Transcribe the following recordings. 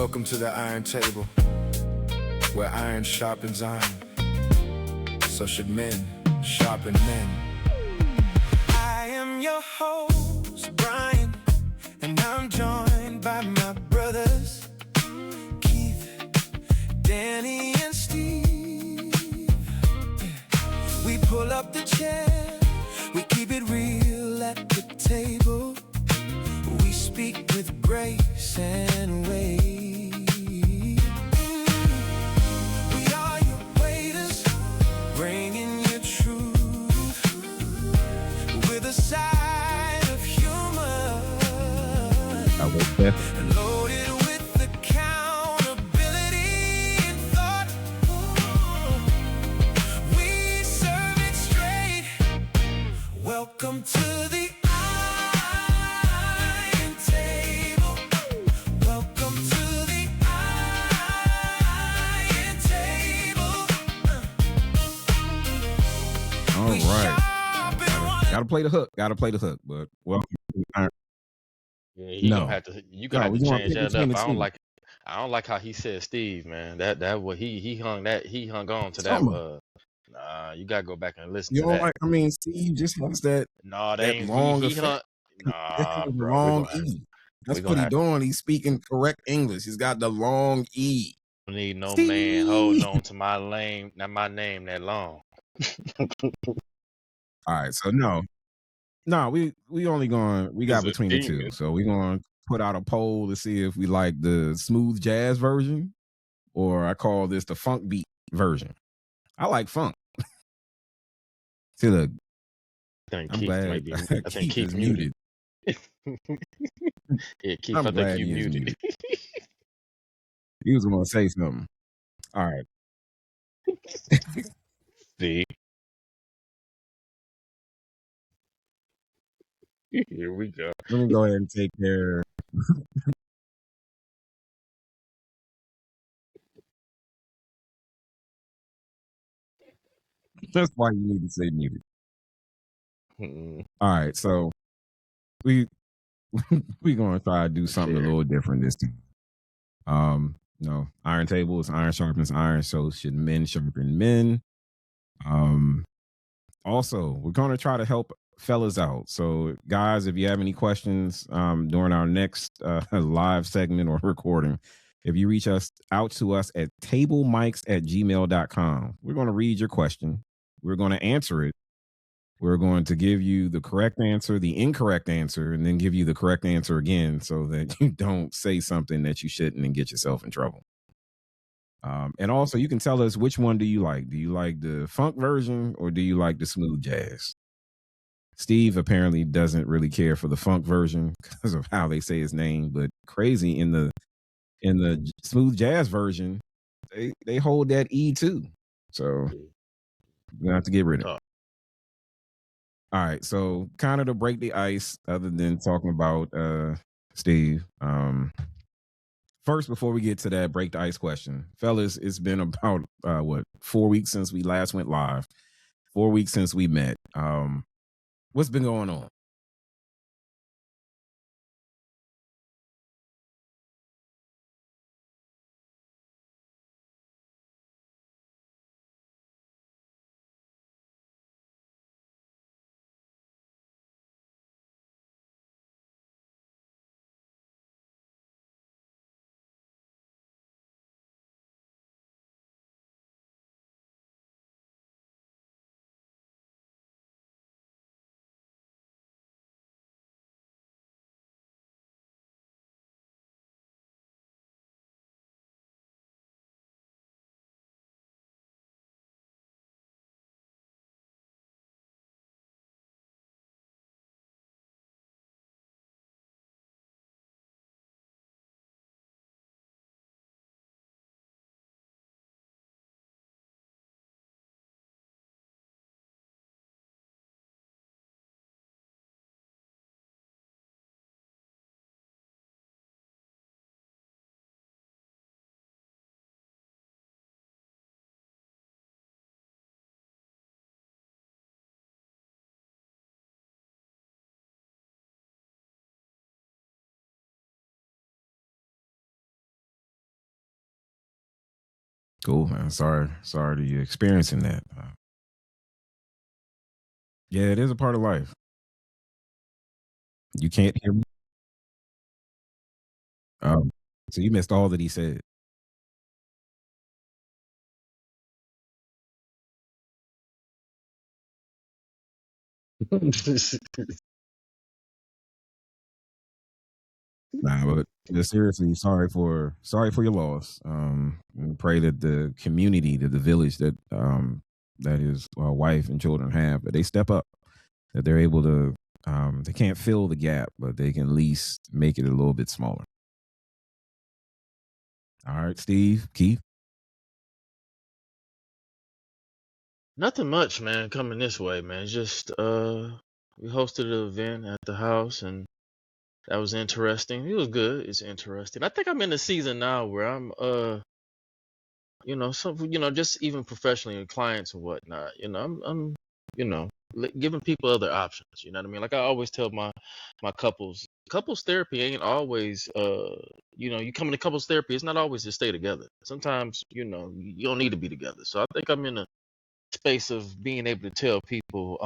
Welcome to the Iron Table, where iron sharpens iron. So should men sharpen men. I am your host, Brian, and I'm joined by my brothers, Keith, Danny, and Steve. We pull up the chair, we keep it real at the table. We speak with grace and weight. We are your waiters, bringing you truth with a side of humor. Loaded with accountability and thought. We serve it straight. Welcome to the Iron Table. Welcome to the Iron Table. All right. Gotta play the hook. But welcome to the Iron. Yeah, you No. gonna have to we gonna change pick that between up. the two. I don't like how he said Steve, man. That what he hung on to that. Something. Nah, you gotta go back and listen You to don't that. like? Steve just has that No, they that ain't long he effect. hung. Nah, bro, Long E. That's we what gonna he's have doing. He's speaking correct English. He's got the long E. to need no man holding Steve. on to my name that long. All right. So no, we only we got He's a between the two. demon. So we're gonna put out a poll to see if we like the smooth jazz version, or I call this the funk beat version. I like funk. See, look, I think I'm Keith glad might be. I think Keith Keith is muted. Yeah, Keith, I'm I think glad you he is muted. He was gonna say something. All right. See, here we go. Let me go ahead and take care. That's why you need to say muted. All right, so we gonna try to do something a little different this time. No, Iron Table is iron sharpens iron, so should men sharpen men. Also, we're gonna try to help fellas out. So, guys, if you have any questions during our next live segment or recording, if you reach us out to us at tablemics@gmail.com, we're going to read your question. We're going to answer it. We're going to give you the correct answer, the incorrect answer, and then give you the correct answer again so that you don't say something that you shouldn't and get yourself in trouble. And also, you can tell us which one do you like? Do you like the funk version or do you like the smooth jazz? Steve apparently doesn't really care for the funk version because of how they say his name, but crazy in the smooth jazz version, they hold that E too. So we have to get rid of it. All right, so kind of to break the ice, other than talking about Steve. First, before we get to that break the ice question, fellas, it's been about 4 weeks since we last went live. 4 weeks since we met. What's been going on? Cool, man. Sorry to you experiencing that. Yeah, it is a part of life. You can't hear me. So you missed all that he said. Nah, but seriously, sorry for your loss. And pray that the community, that the village that his wife and children have, that they step up, that they're able to. They can't fill the gap, but they can at least make it a little bit smaller. All right, Steve, Keith. Nothing much, man, coming this way, man. Just we hosted an event at the house, and that was interesting. It was good. It's interesting. I think I'm in a season now where I'm just even professionally and clients and whatnot. I'm giving people other options. You know what I mean? Like I always tell my couples therapy ain't always you come into couples therapy. It's not always to stay together. Sometimes you don't need to be together. So I think I'm in a space of being able to tell people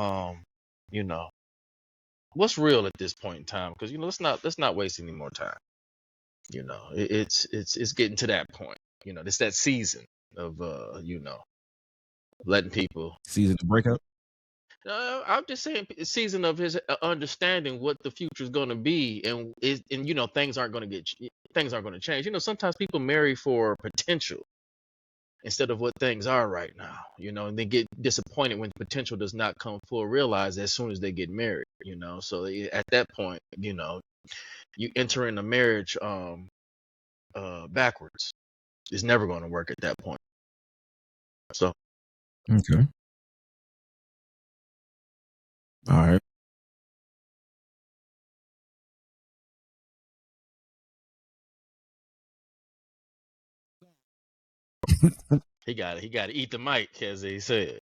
what's real at this point in time, because let's not waste any more time. It's getting to that point. It's that season of letting people. Season to break up. I'm just saying, season of his understanding what the future is going to be, and things aren't going to change. Sometimes people marry for potential instead of what things are right now. And they get disappointed when potential does not come full realized as soon as they get married. So at that point, you enter in a marriage backwards. It's never going to work at that point. So Okay. All right. he got to eat the mic, as they said.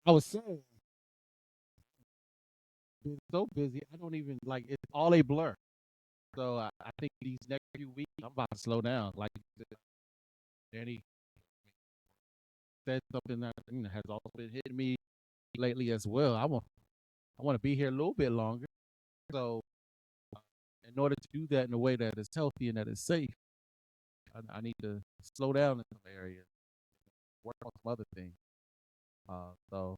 I was saying, been so busy, I don't even like it's all a blur. So I think these next few weeks, I'm about to slow down. Like Danny said something that has also been hitting me lately as well. I want to be here a little bit longer. So in order to do that in a way that is healthy and that is safe, I need to slow down in some areas, work on some other things. So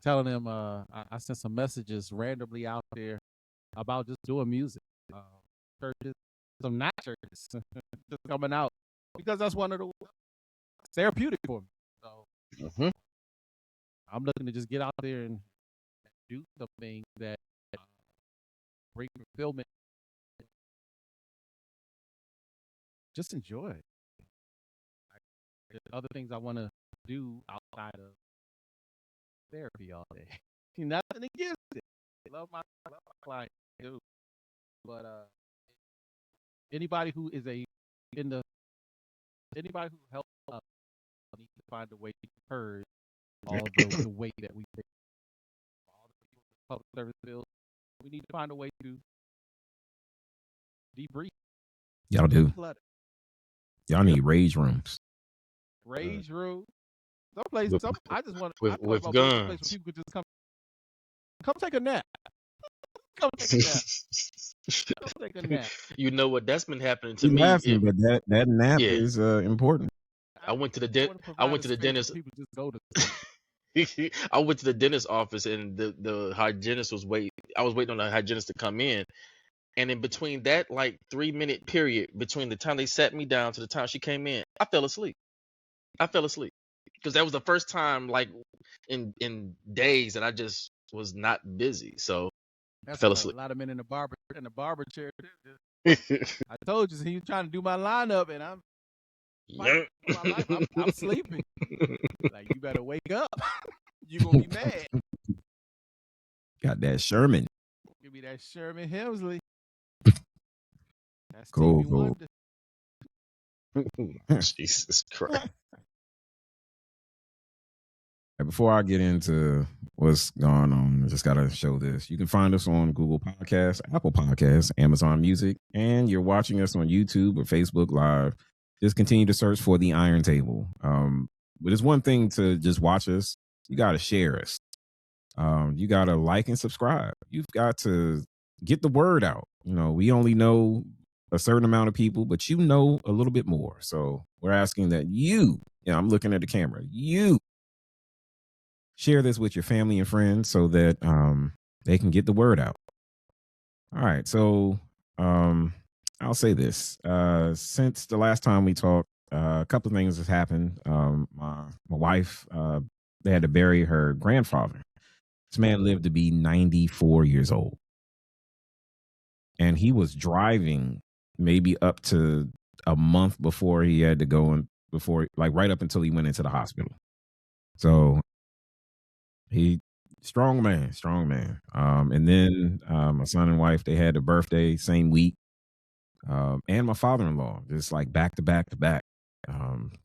telling them I sent some messages randomly out there about just doing music. Churches, some not churches, just coming out because that's one of the therapeutic for me. So I'm looking to just get out there and do something that bring fulfillment. Just enjoy it. There's other things I want to do outside of therapy all day. Nothing against it. Love my client too, but anybody who is anybody who helps us needs to find a way to purge all the weight that we take. All the people in the public service bills, we need to find a way to debrief. Y'all do. Declutter. Y'all need rage rooms. Rage room. Someplace. I just want with about guns. Place where people could just come take a nap. Come take a nap. Come take a nap. You know what? That's been happening to You me. laughing, but that nap is important. I went to the dentist. People just go to. I went to the dentist office, and the hygienist was waiting. I was waiting on the hygienist to come in, and in between that 3-minute period between the time they sat me down to the time she came in, I fell asleep because that was the first time in days that I just was not busy. So I fell asleep. A lot of men in the barber chair. I told you, he was trying to do my lineup, and I'm I'm sleeping. Like, you better wake up. You gonna be mad. Got that Sherman. Give me that Sherman Hemsley. That's cool. Jesus Christ. Before I get into what's going on, I just got to show this. You can find us on Google Podcasts, Apple Podcasts, Amazon Music, and you're watching us on YouTube or Facebook Live. just continue to search for the Iron Table. But it's one thing to just watch us. You got to share us. You got to like and subscribe. You've got to get the word out. We only know a certain amount of people, but you know a little bit more. So we're asking that I'm looking at the camera, you share this with your family and friends so that they can get the word out. All right. So I'll say this. Since the last time we talked, a couple of things has happened. My wife, they had to bury her grandfather. This man lived to be 94 years old. And he was driving maybe up to a month before he had to go in, right up until he went into the hospital. So strong man. And then my son and wife, they had a birthday same week. And my father-in-law, just like back to back to back,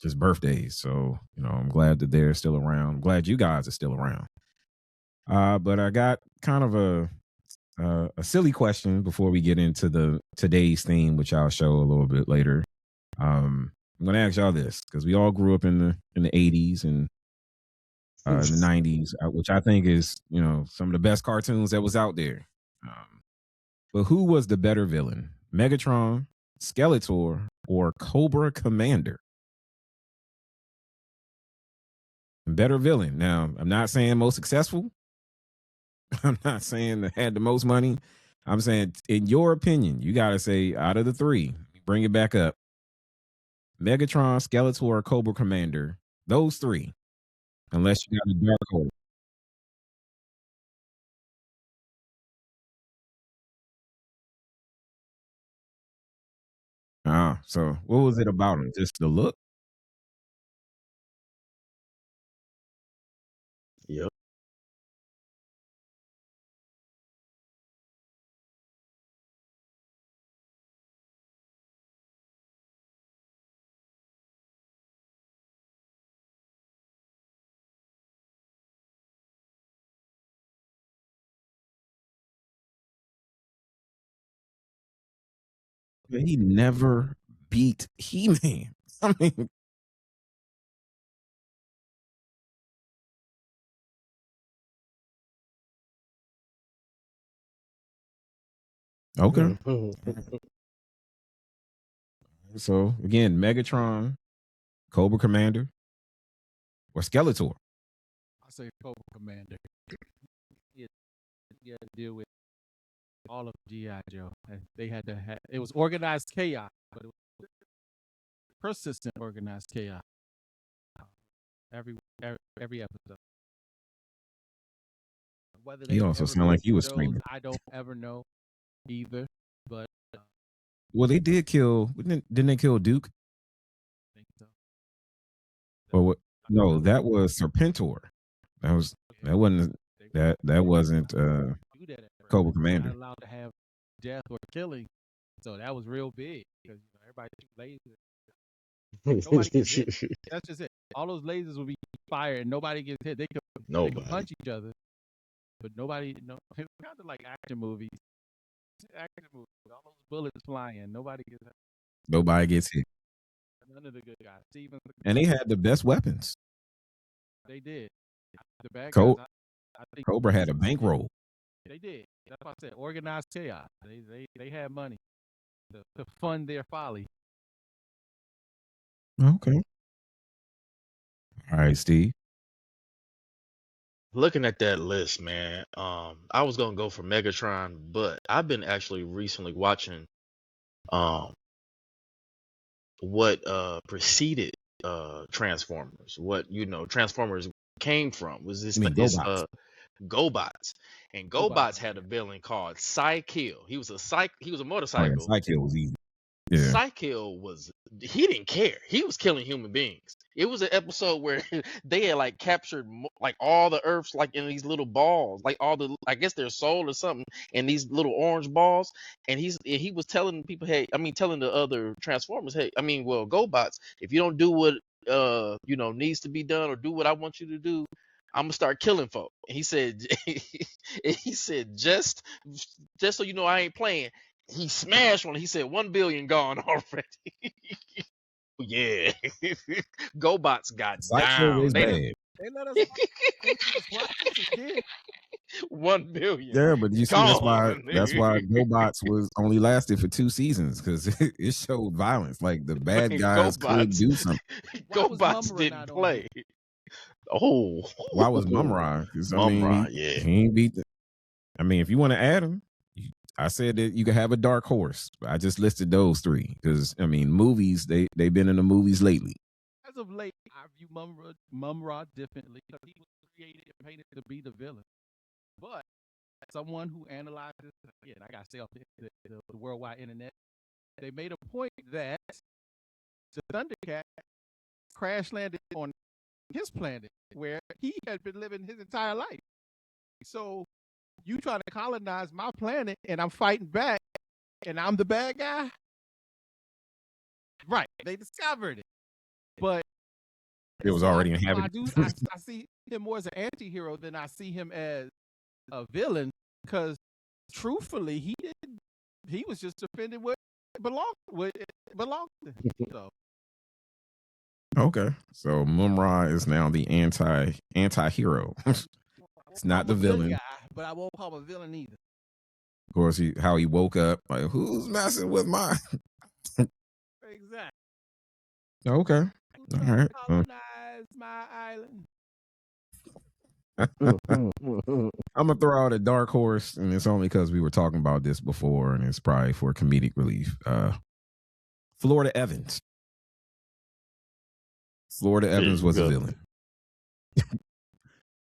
just birthdays. So, I'm glad that they're still around. I'm glad you guys are still around. But I got kind of a silly question before we get into today's theme, which I'll show a little bit later. I'm going to ask y'all this because we all grew up in the 80s and the 90s, which I think is, some of the best cartoons that was out there. But who was the better villain, Megatron, Skeletor, or Cobra Commander? Better villain. Now, I'm not saying most successful. I'm not saying that had the most money. I'm saying, in your opinion, you got to say out of the three, bring it back up. Megatron, Skeletor, or Cobra Commander. Those three. Unless you got a dark horse. So what was it about him? Just the look? Yep. He never beat He-Man. I mean, okay. So again, Megatron, Cobra Commander, or Skeletor. I say Cobra Commander. He had to deal with all of G.I. Joe. And they had to have, it was organized chaos, but it was persistent organized chaos. Every episode. Whether He they also ever sounded like he was those, screaming. I don't ever know either. But Well, they did kill. Didn't they kill Duke? I think so. Or what? No, that was Serpentor. That wasn't Do that at first. Cobra Not Commander. allowed to have death or killing. So that was real big because everybody shoot lasers. Nobody gets hit. That's just it. All those lasers will be fired and nobody gets hit. They can punch each other, but nobody. No, it's kind of like action movies. Action movies. All those bullets flying. Nobody gets hit. Nobody gets hit. None of the good guys. Steven. And they had the best weapons. They did. The bad guys. I think Cobra had a bankroll. They did. That's why I said organized chaos. They had money to fund their folly. Okay. All right, Steve. Looking at that list, man, I was gonna go for Megatron, but I've been actually recently watching what preceded Transformers. What Transformers came from was this You mean GoBots? GoBots. And GoBots had a villain called Psykill. He was a Oh, motorcycle. yeah, Psykill was easy. Yeah. Psykill he didn't care. He was killing human beings. It was an episode where they had like captured like all the Earths like in these little balls, like I guess their soul or something, in these little orange balls. And he was telling people, hey, telling the other Transformers, hey, GoBots, if you don't do what needs to be done or do what I want you to do, I'm gonna start killing folk. And he said, just so you know, I ain't playing. He smashed one. He said 1 billion gone already. Yeah. GoBots got Psycho down. is They bad. They let us go through this process again. 1 billion. Yeah, but you see, Gone. that's why GoBots was only lasted for 2 seasons because it showed violence. Like the bad guys could GoBots. do something. Why was GoBots Mumra didn't not on here? play. Oh. Why was Mumra? Because I Mumra, mean, yeah. he ain't beat. I mean, if you want to add him, I said that you could have a dark horse. I just listed those 3 because I mean, movies they've been in the movies lately. As of late, I view Mumra differently because he was created and painted to be the villain. But someone who analyzes, again, I gotta stay off the worldwide internet. They made a point that the Thundercat crash landed on his planet where he had been living his entire life. So you try to colonize my planet and I'm fighting back and I'm the bad guy? Right. They discovered it. But It was so already I inhabited. I see him more as an anti-hero than I see him as a villain because truthfully he was just defending what belonged to him. So Okay, so Mumra is now the anti-hero. It's not the I'm a good villain. guy, but I won't call him a villain either. Of course, how he woke up, like, who's messing with my? Exactly. Okay, all Who's trying right. to colonize my island? I'm gonna throw out a dark horse, and it's only because we were talking about this before, and it's probably for comedic relief. Florida Evans. Florida Evans was a villain.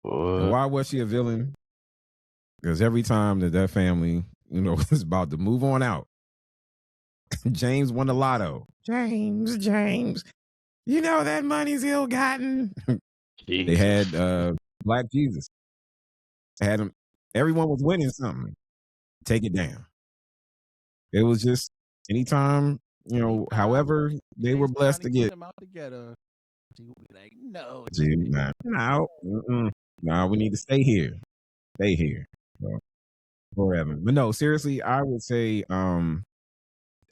And why was she a villain? Because every time that family, was about to move on out, James won the lotto. James, that money's ill-gotten. They had Black Jesus. Had him. Everyone was winning something. Take it down. It was just anytime, however they were blessed to get. Them out together. She would be like, no, No, we need to stay here. Stay here. So, forever. But no, seriously, I would say out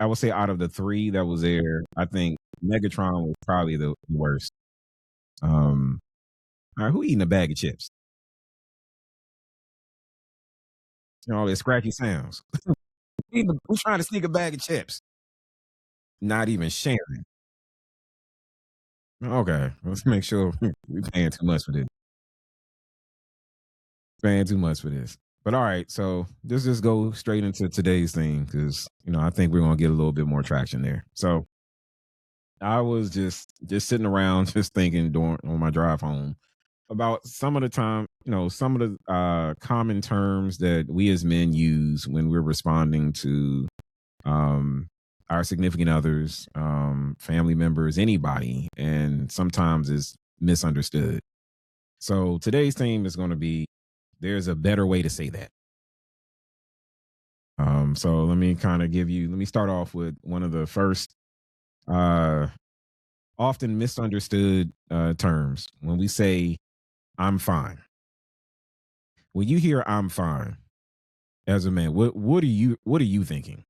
of the 3 that was there, I think Megatron was probably the worst. All right, who eating a bag of chips? All these scratchy sounds. We're trying to sneak a bag of chips. Not even sharing. Okay, let's make sure we're paying too much for this. Paying too much for this. But all right, so let's just go straight into today's thing because I think we're gonna get a little bit more traction there. So I was just sitting around just thinking on my drive home about some of the time, some of the common terms that we as men use when we're responding to our significant others, family members, anybody, and sometimes is misunderstood. So today's theme is going to be there's a better way to say that. So let me start off with one of the first often misunderstood terms. When we say I'm fine. When you hear I'm fine as a man, what are you thinking?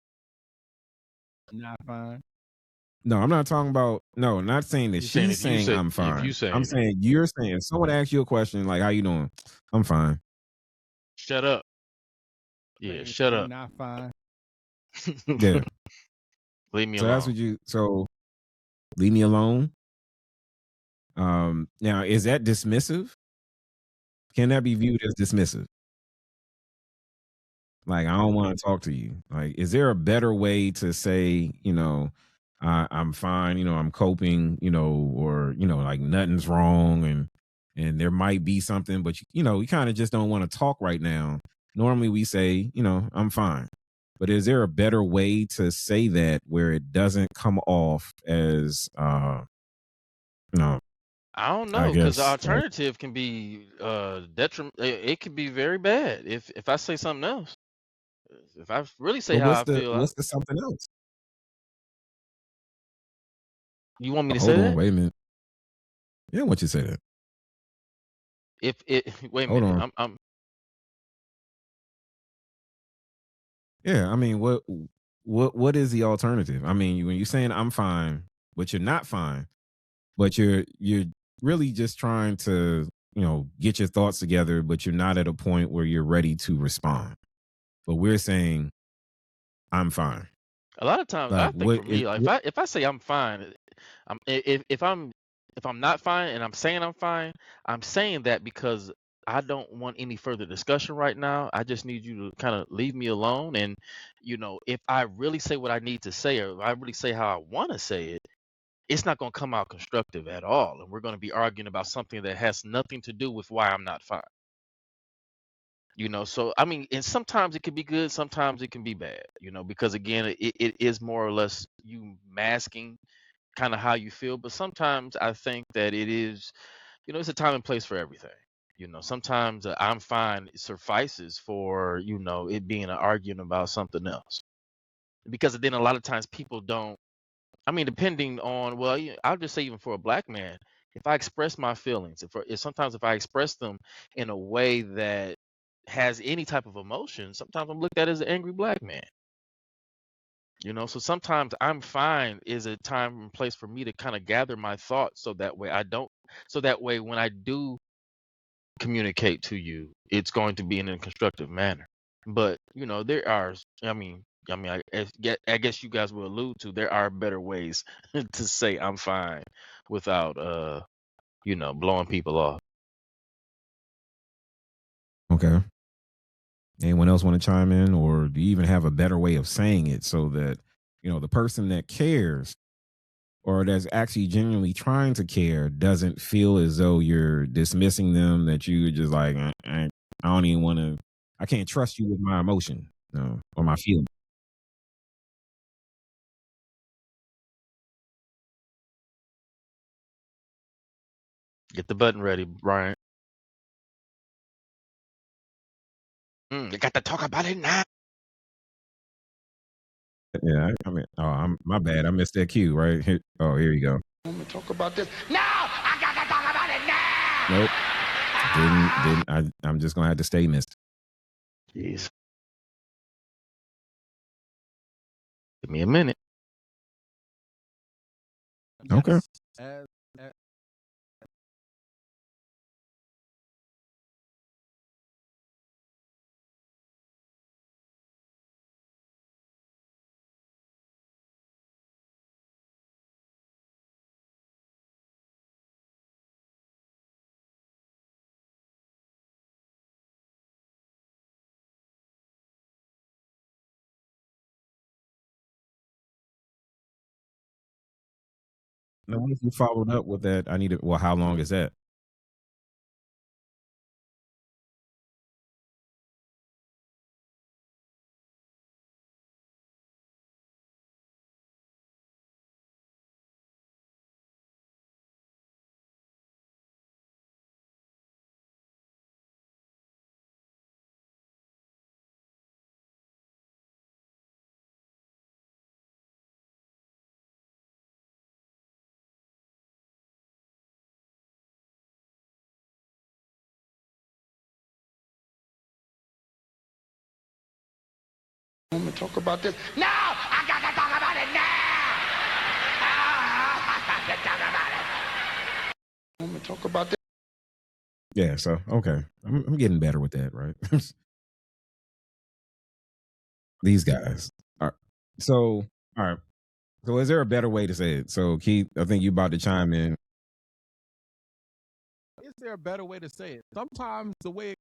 not fine. No, I'm not talking about. No, not saying that she's saying I'm fine. I'm saying you're saying if someone asks you a question like "How you doing?" I'm fine. Shut up. Yeah, shut up. Not fine. Yeah. Leave me So alone. that's what you. So leave me alone. Now is that dismissive? Can that be viewed as dismissive? Like I don't want to talk to you. Like, is there a better way to say, I'm fine, I'm coping, or like nothing's wrong, and there might be something, but we kind of just don't want to talk right now. Normally we say, I'm fine. But is there a better way to say that where it doesn't come off as I don't know because the alternative can be detriment. It could be very bad if I say something else. If I really say how I feel, what's the something else? You want me to Hold say on, that? wait a minute. Yeah, I want you to say that. If it wait a Hold minute, on. I'm Yeah, I mean, what is the alternative? I mean, when you're saying I'm fine, but you're not fine. But you're really just trying to, get your thoughts together, but you're not at a point where you're ready to respond. But we're saying, I'm fine. A lot of times, I Like think what for is me, like if I say I'm fine, if I'm not fine and I'm saying I'm fine, I'm saying that because I don't want any further discussion right now. I just need you to kind of leave me alone. And if I really say what I need to say, or if I really say how I want to say it, it's not going to come out constructive at all, and we're going to be arguing about something that has nothing to do with why I'm not fine. So I mean, and sometimes it can be good, sometimes it can be bad, because again, it is more or less you masking kind of how you feel. But sometimes I think that it is, it's a time and place for everything. Sometimes I'm fine suffices for, it being an argument about something else. Because then a lot of times people don't, I mean, depending on, well, I'll just say even for a black man, if I express my feelings, if sometimes if I express them in a way that has any type of emotion, sometimes I'm looked at as an angry black man. So sometimes I'm fine is a time and place for me to kind of gather my thoughts so that way when I do communicate to you, it's going to be in a constructive manner. But, there are, I guess you guys will allude to, there are better ways to say I'm fine without, blowing people off. Okay. Anyone else want to chime in, or do you even have a better way of saying it so that, the person that cares or that's actually genuinely trying to care doesn't feel as though you're dismissing them, that you're just like, I don't even want to, I can't trust you with my emotion, or my feeling. Get the button ready, Brian. You got to talk about it now. Yeah, I mean, my bad. I missed that cue, right? Here you go. I'm gonna talk about this. No, I gotta talk about it now. Nope. Didn't. I'm just gonna have to stay missed. Jeez. Give me a minute. Okay. Yes, as Now, what if you followed up with that? Well, how long is that? I'm gonna talk about this. No, I gotta talk about it now. I gotta talk about it. I'm gonna talk about this. Yeah. So okay, I'm getting better with that, right? These guys. All right. So all right. So is there a better way to say it? So Keith, I think you about to chime in. is there a better way to say it? Sometimes the way,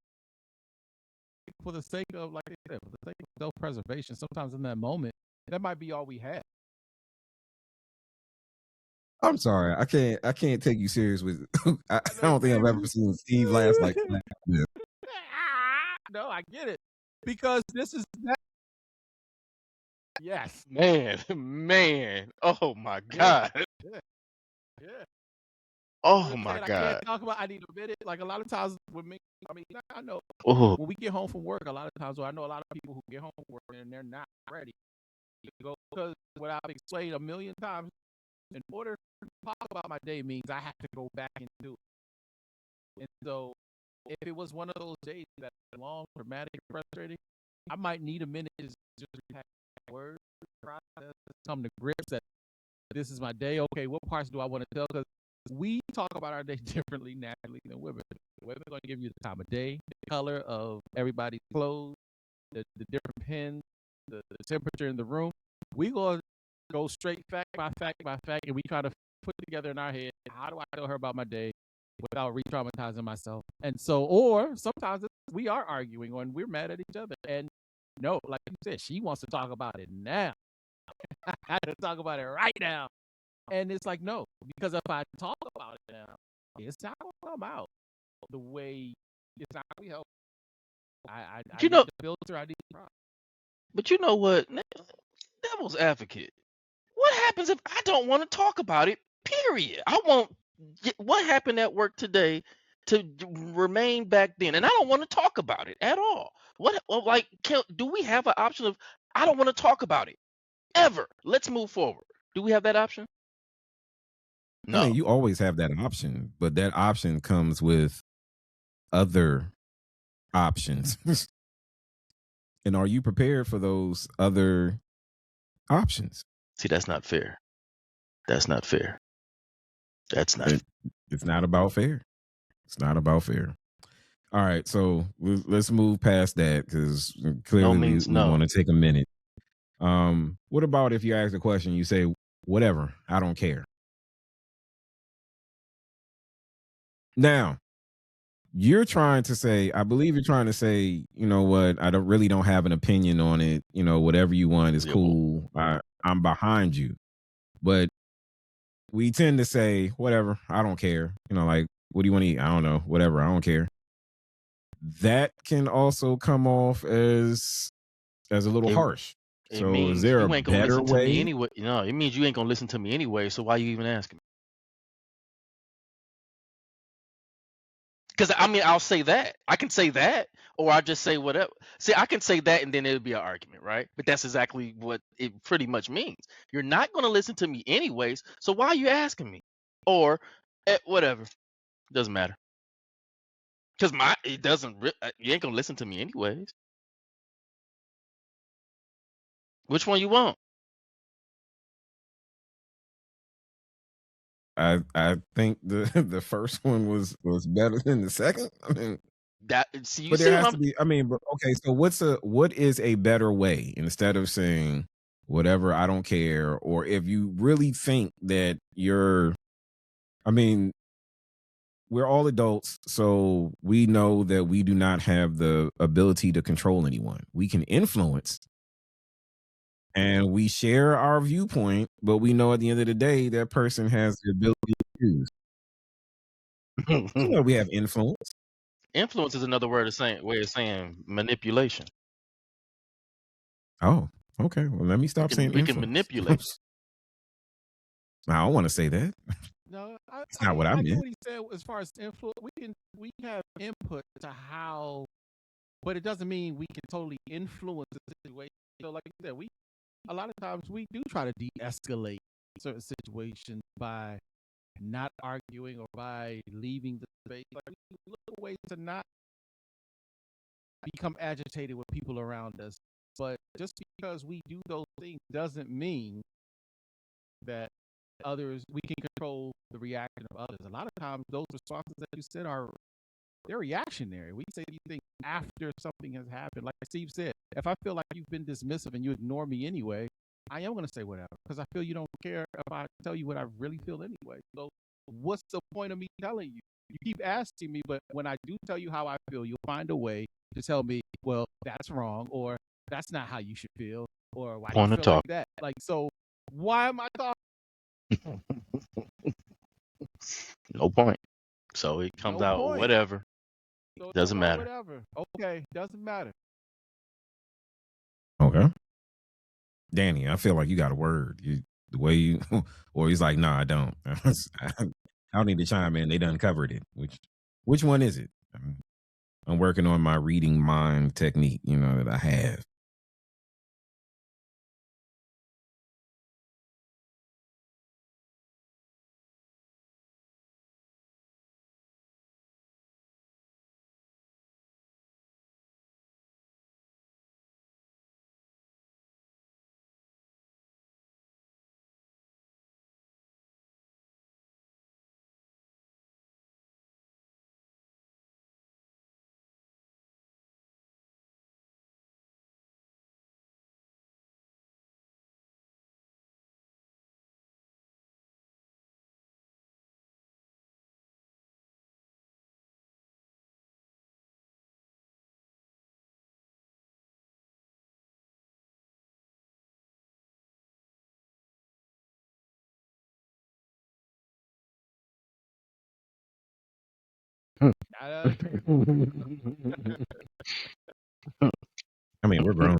for the sake of, like I said, for the sake of self-preservation, sometimes in that moment, that might be all we have. I'm sorry, I can't take you serious with. I don't think I've ever Maybe. seen Steve laugh like that. Yeah. No, I get it. Because this is that. Yes. Man. Oh my Yeah. God. Yeah. Yeah. Oh I'm my saying I God. can't talk about. I need to admit it. Like a lot of times with me, I mean, I know Oh, when we get home from work, a lot of times, I know a lot of people who get home from work and they're not ready to go, because what I've explained a million times, in order to talk about my day means I have to go back and do it. And so, if it was one of those days that long, dramatic, frustrating, I might need a minute to just repack words, process, come to grips that this is my day. Okay, what parts do I want to tell? Because we talk about our day differently naturally than women. Women are going to give you the time of day, the color of everybody's clothes, the different pens, the temperature in the room. We going to go straight fact by fact by fact, and we try to put together in our head, how do I tell her about my day without re-traumatizing myself? And so, or sometimes we are arguing or we're mad at each other. And no, like you said, she wants to talk about it now. I had to talk about it right now. And it's like, no, because if I talk about it now, it's not going to come out the way it's not going to help. I You need know, to filter. I need to try. but you know what? Devil's advocate. What happens if I don't want to talk about it? Period. I want what happened at work today to remain back then, and I don't want to talk about it at all. What, like, do we have an option of I don't want to talk about it ever? Let's move forward. Do we have that option? I mean, No. you always have that option, but that option comes with other options. And are you prepared for those other options? See, that's not fair. That's not fair. That's not. It's not about fair. It's not about fair. All right, so let's move past that because No clearly means we no. want to take a minute. What about if you ask a question, you say, whatever, I don't care. Now, you're trying to say, I believe you're trying to say, you know what, I don't have an opinion on it. You know, whatever you want is Yeah, well, cool. I'm behind you. But we tend to say, whatever, I don't care. You know, like, what do you want to eat? I don't know, whatever, I don't care. That can also come off as a little it harsh. it So is means there a you ain't gonna better listen to me way? anyway. No, it means you ain't gonna listen to me anyway. So why you even asking me? Because I mean, I'll say that. I can say that, or I just say whatever. See, I can say that, and then it'll be an argument, right? But that's exactly what it pretty much means. You're not gonna listen to me anyways. So why are you asking me? Or whatever. Doesn't matter. Because it doesn't. You ain't gonna listen to me anyways. Which one you want? I think the the first one was better than the second. I mean, That see, you but there see what has I'm. to be. I mean, but okay. So what is a better way instead of saying whatever, I don't care, or if you really think that you're, I mean, we're all adults, so we know that we do not have the ability to control anyone. We can influence and we share our viewpoint, but we know at the end of the day that person has the ability to choose. You know, we have influence. Influence is another way of saying manipulation. Oh, okay. Well, let me stop saying We can influence. manipulate. I don't want to say that. No, It's not what I I get meant. what he said as far as influence. We have input to how, but it doesn't mean we can totally influence the situation. So, like you said, a lot of times we do try to de-escalate certain situations by not arguing or by leaving the space. Like we look for ways to not become agitated with people around us. But just because we do those things doesn't mean that we can control the reaction of others. A lot of times those responses that you said they're reactionary. We say these things after something has happened. Like Steve said, if I feel like you've been dismissive and you ignore me anyway, I am going to say whatever because I feel you don't care if I tell you what I really feel anyway. So what's the point of me telling you? You keep asking me, but when I do tell you how I feel, you'll find a way to tell me, well, that's wrong, or that's not how you should feel, or why do you Point of feel like talk. that? Like, so why am I talking? No point. So it comes No out point. whatever. So it Doesn't comes out matter. whatever. Okay, doesn't matter. Okay. Danny, I feel like you got a word. The way you, or he's like, no, I don't. I don't need to chime in. They done covered it. Which one is it? I'm working on my reading mind technique, that I have. I, I mean, we're grown.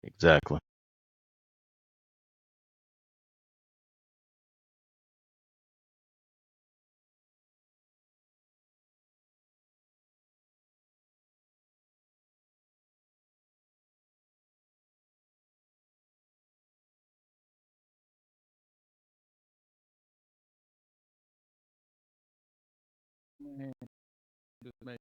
Exactly. man, just make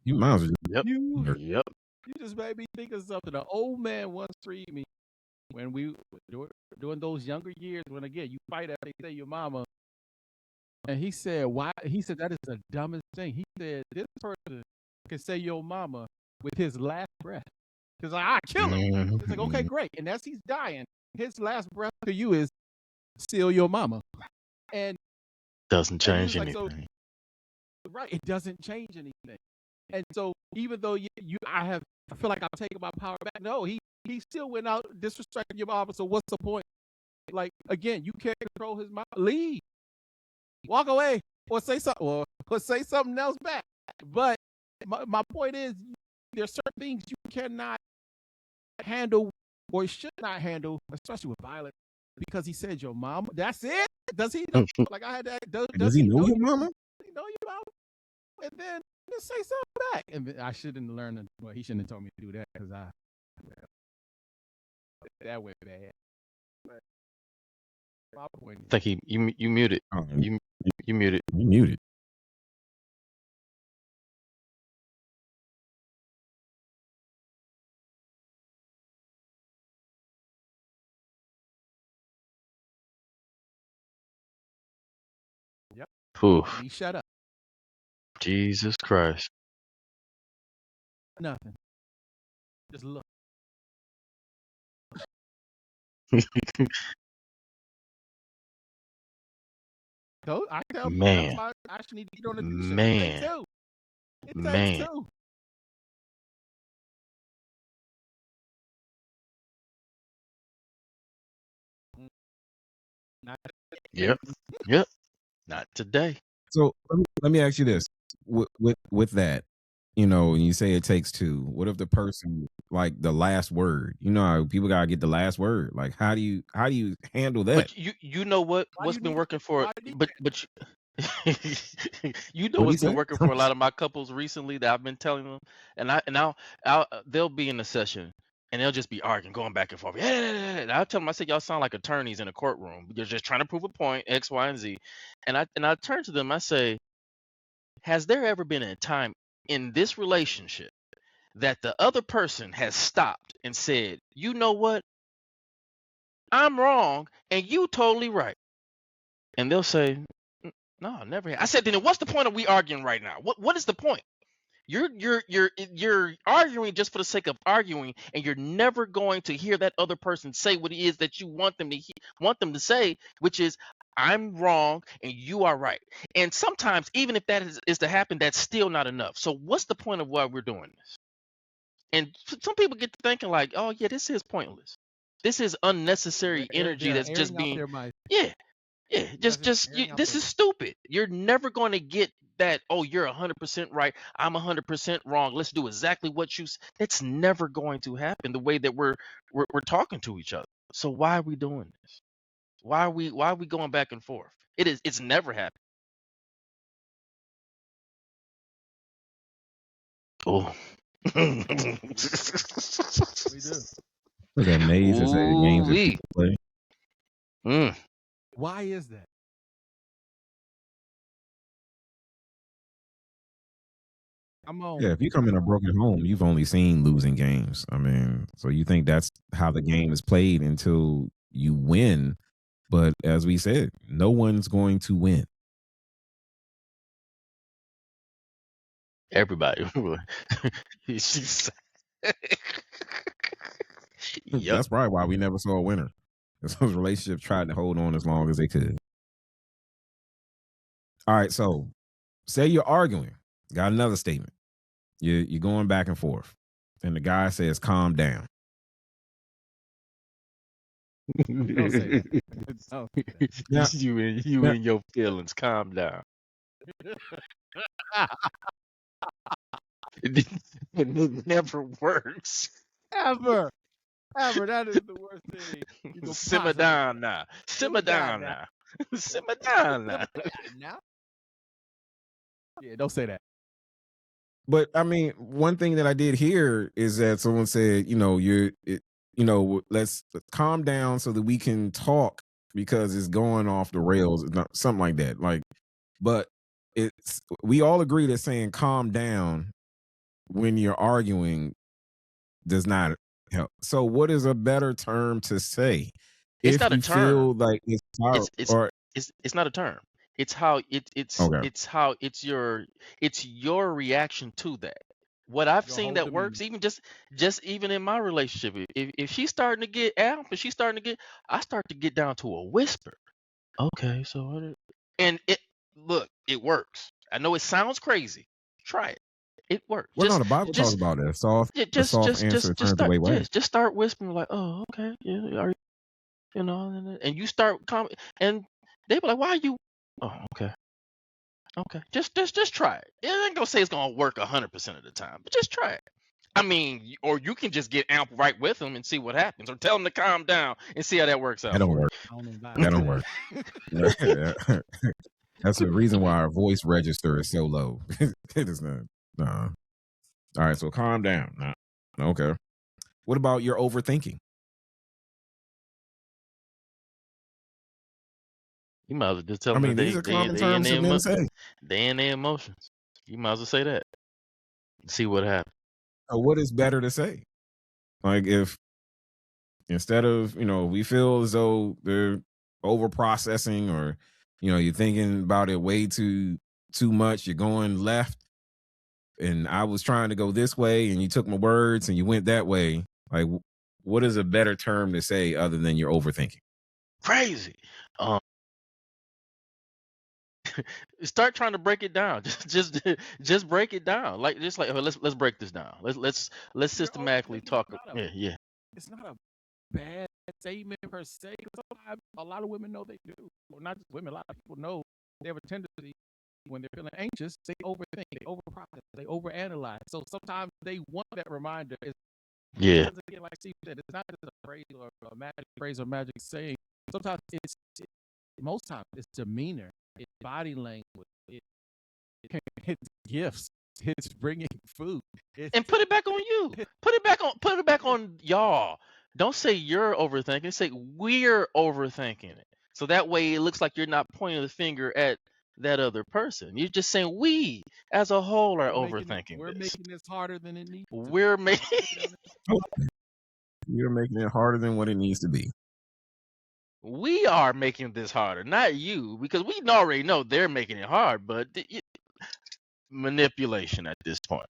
You might as well Yep. you Yep. you just made me think of something. An old man once treated me when we during those younger years. When again you fight after they say your mama, and he said why? He said that is the dumbest thing. He said this person can say your mama with his last breath. Because I kill him. It's like okay, great, and as he's dying, his last breath to you is still your mama, and Doesn't and he change was like anything. so right. It doesn't change anything. And so even though I feel like I'm taking my power back. No, he still went out disrespecting your mama. So what's the point? Like again, you can't control his mouth. Leave, walk away, or say something, or say something else back. But my point is, there's certain things you cannot handle or should not handle, especially with violence, because he said your mama. That's it. Does he know? Like I had that. Does he know your mama? Does he know your mama? And then just say something back. And I shouldn't learn. Well, he shouldn't have told me to do that because that went bad. But my point I think you muted. Oh, You muted. you muted. Poof. he shut up. Jesus Christ. Nothing. Just look. I tell people that's Man. why I actually need to get on the t-shirt. Man. It takes two. It Man. takes two. Not Yep. Yep. Not today. So let me ask you this: with that, you know, when you say it takes two, what if the person like the last word? You know how people gotta get the last word. Like how do you handle that? But you know what's you been need working for why do you but you know What'd he what's been say? working for a lot of my couples recently that I've been telling them, and I'll they'll be in a session and they'll just be arguing, going back and forth. And I'll tell them, I said, y'all sound like attorneys in a courtroom. You're just trying to prove a point, X, Y, and Z. And I turn to them, I say, has there ever been a time in this relationship that the other person has stopped and said, you know what, I'm wrong and you totally right? And they'll say, no, never. I said, then what's the point of we arguing right now? What is the point? You're arguing just for the sake of arguing, and you're never going to hear that other person say what it is that you want them to want them to say, which is, I'm wrong and you are right. And sometimes, even if that is to happen, that's still not enough. So what's the point of why we're doing this? And some people get to thinking like, oh yeah, this is pointless. This is unnecessary energy they're that's just airing out being, their mind. yeah, yeah, That's just airing out this their is stupid. You're never going to get that. Oh, you're 100% right. I'm 100% wrong. Let's do exactly what you. It's never going to happen the way that we're talking to each other. So why are we doing this? Why are we going back and forth? It's never happened. Oh. we do. Look at Maze and say games that Ooh-wee. people play. Mm. Why is that? I'm on. Yeah, if you come in a broken home, you've only seen losing games. I mean, so you think that's how the game is played until you win. But as we said, no one's going to win. Everybody. She's- Yup. That's probably why we never saw a winner. Those relationships tried to hold on as long as they could. All right, so say you're arguing. Got another statement. You're going back and forth, and the guy says, "Calm down." Don't say that. Don't say Now, you now, and your feelings. Calm down. that. It never works. Ever. That is the worst thing you can Simmer possibly down now. Simmer down now. Simmer down now. now. Yeah, don't say that. but I mean, one thing that I did hear is that someone said, let's calm down so that we can talk because it's going off the rails, something like that. Like, but we all agree that saying calm down when you're arguing does not help. So, what is a better term to say It's if not a you term. feel like it's or It's not a term. It's how okay? it's how it's your reaction to that. What I've Your seen whole that demeanor. works, just even in my relationship, if she's starting to get out, if she's starting to get, I start to get down to a whisper. Okay, so and it works. I know it sounds crazy. Try it. It works. Well, no, the Bible talks about it. A soft answer turns start away wrath. just start whispering like, oh, okay, yeah, are and you start and they be like, why are you? Oh, okay. Just try it. It ain't gonna say it's gonna work 100% of the time, but just try it. I mean, or you can just get amp right with them and see what happens, or tell them to calm down and see how that works out That don't for work. I don't invite That don't that. work. That's the reason why our voice register is so low. It is not. No. All right, so calm down. Nah. Okay. What about your overthinking? You might as well just tell I them mean, that these are common they in terms for men to say. they in their emotions. You might as well say that. See what happens. So what is better to say? Like if instead of, we feel as though they're over processing or, you're thinking about it way too much, you're going left and I was trying to go this way and you took my words and you went that way. Like what is a better term to say other than you're overthinking? Crazy. Start trying to break it down. Just break it down. Like just like let's break this down. Let's You're systematically overthinking. talk. It's not a- Yeah. It's not a bad statement per se. 'Cause sometimes a lot of women know they do. Well, not just women. A lot of people know they have a tendency when they're feeling anxious, they overthink, they overprocess, they overanalyze. So sometimes they want that reminder. Yeah. Because again, like Steve said, it's not just a phrase or a magic phrase or magic saying. Sometimes most times it's demeanor, it's body language, it's gifts, it's bringing food. And put it back on you. Put it back on y'all. Don't say you're overthinking. Say we're overthinking it. So that way it looks like you're not pointing the finger at that other person. You're just saying we as a whole are overthinking We're this. making this harder than it needs to be. We're making You're making it harder than what it needs to be. we are making this harder, not you, because we already know they're making it hard, but manipulation at this point.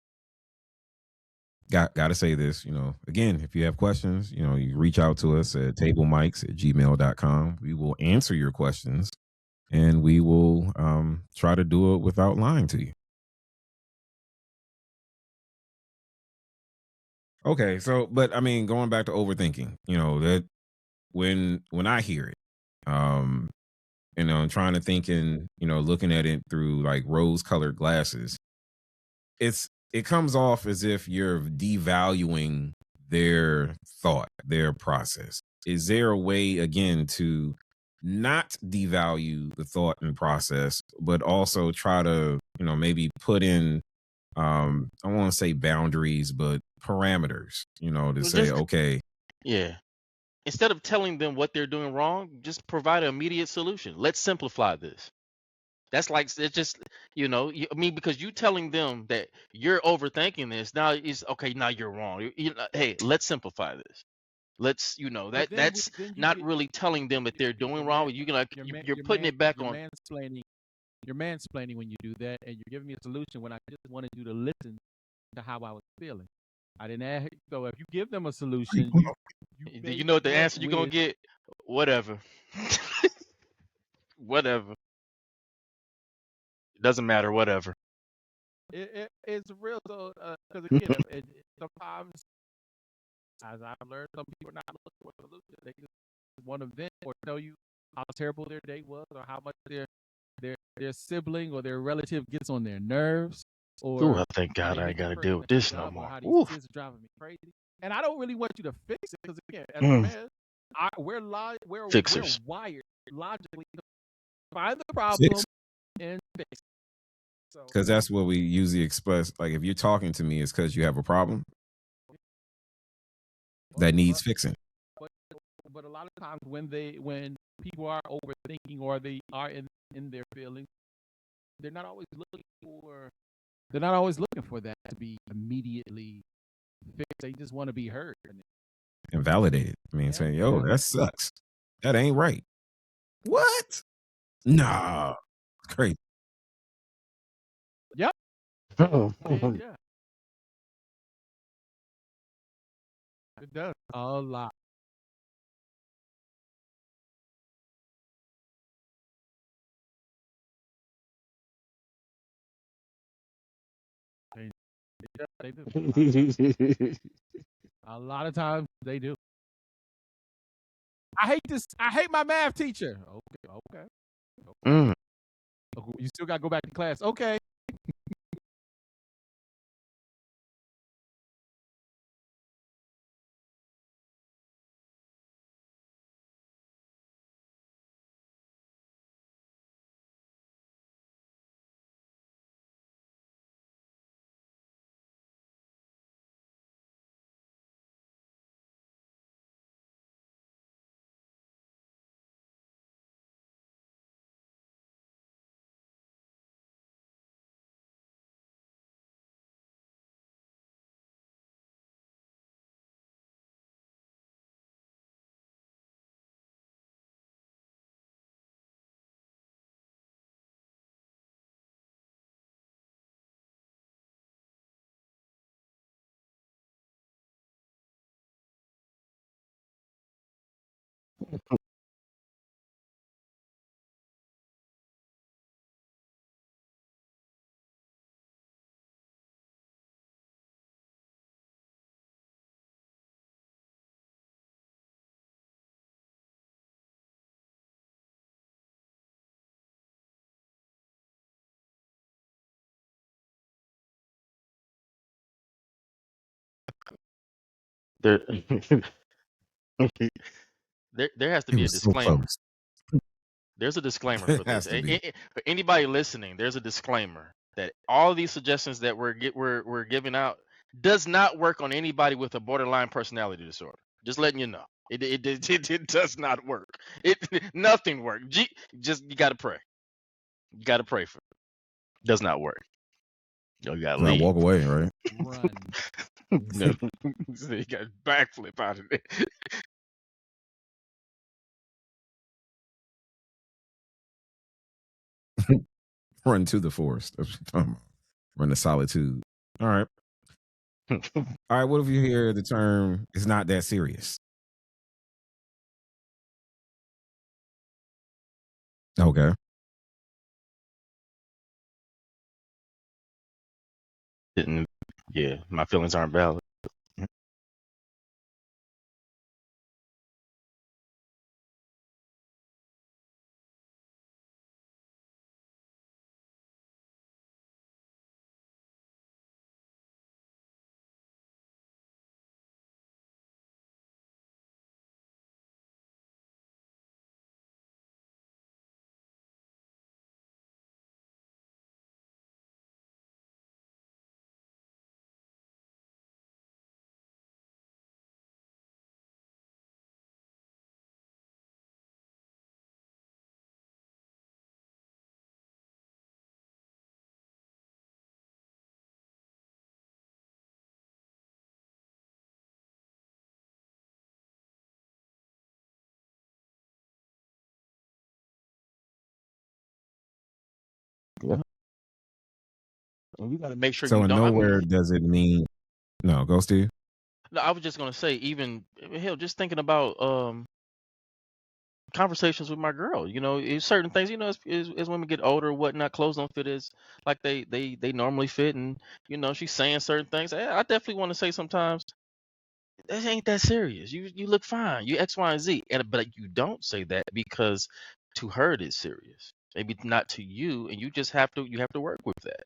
Got to say this, again, if you have questions, you reach out to us at tablemics@gmail.com. We will answer your questions and we will try to do it without lying to you. Okay, so but I mean, going back to overthinking, that when I hear it, I'm trying to think and looking at it through like rose-colored glasses, it comes off as if you're devaluing their thought, their process. Is there a way again to not devalue the thought and process, but also try to, maybe put in I want to say boundaries, but parameters, to say, okay. Yeah. Instead of telling them what they're doing wrong, just provide an immediate solution. Let's simplify this. That's like it's just I mean, because you telling them that you're overthinking this now is okay. Now you're wrong. Hey, let's simplify this. Let's But that's then you not get really telling them that they're doing your wrong. man You can like your man you're your putting man it back your on. mansplaining you're mansplaining when you do that, and you're giving me a solution when I just wanted you to listen to how I was feeling. I didn't ask. So if you give them a solution, you Do you base know what the that answer you're gonna with get? Whatever, whatever. It doesn't matter. Whatever. it's real. So because again, sometimes as I've learned, some people are not looking for a solution. They just want to vent or tell you how terrible their day was, or how much their sibling or their relative gets on their nerves, Ooh, I or thank how God they I ain't make got this to person deal with mess this me no up, or more. how these Ooh. kids are driving me crazy. And I don't really want you to fix it because again, as a Mm. man, Fix we're this. wired logically to find the problem Fix, and fix it. So because that's what we usually express. Like if you're talking to me, it's because you have a problem that but needs fixing. but but a lot of times when people are overthinking or they are in their feelings, they're not always looking for that to be immediately fixed. They just want to be heard. And validate it. I mean, And saying, yo, that valid. sucks. That ain't right. What? Nah. It's crazy. Yep. Mm. And yeah, it does a lot. They, they do. A lot of times they do. I hate this. I hate my math teacher. Okay. Okay. Okay. Mm. You still got to go back to class. Okay. There, there has to It be a was so disclaimer. close. There's a disclaimer It for this. has to be. For anybody listening, there's a disclaimer that all these suggestions that we're giving out does not work on anybody with a borderline personality disorder. Just letting you know, it does not work. It nothing works. Just you got to pray. You got to pray for it. Does not work. You got to Now leave. walk away, right? Run. No, so you got to backflip out of it. Run to the forest. That's what I'm talking about. Run to solitude. All right. All right. What if you hear the term, it's not that serious? Okay. Didn't. Yeah, my feelings aren't valid. Yeah. And you got to make sure So you in don't. I nowhere mean, does it mean no. Go Steve. no, I was just gonna say, even hell, just thinking about conversations with my girl. It's certain things. As women get older, or whatnot, clothes don't fit as like they normally fit, and she's saying certain things. I definitely want to say sometimes, it ain't that serious. You look fine. You X, Y, and Z. But you don't say that because to her it is serious. Maybe not to you, and you have to work with that.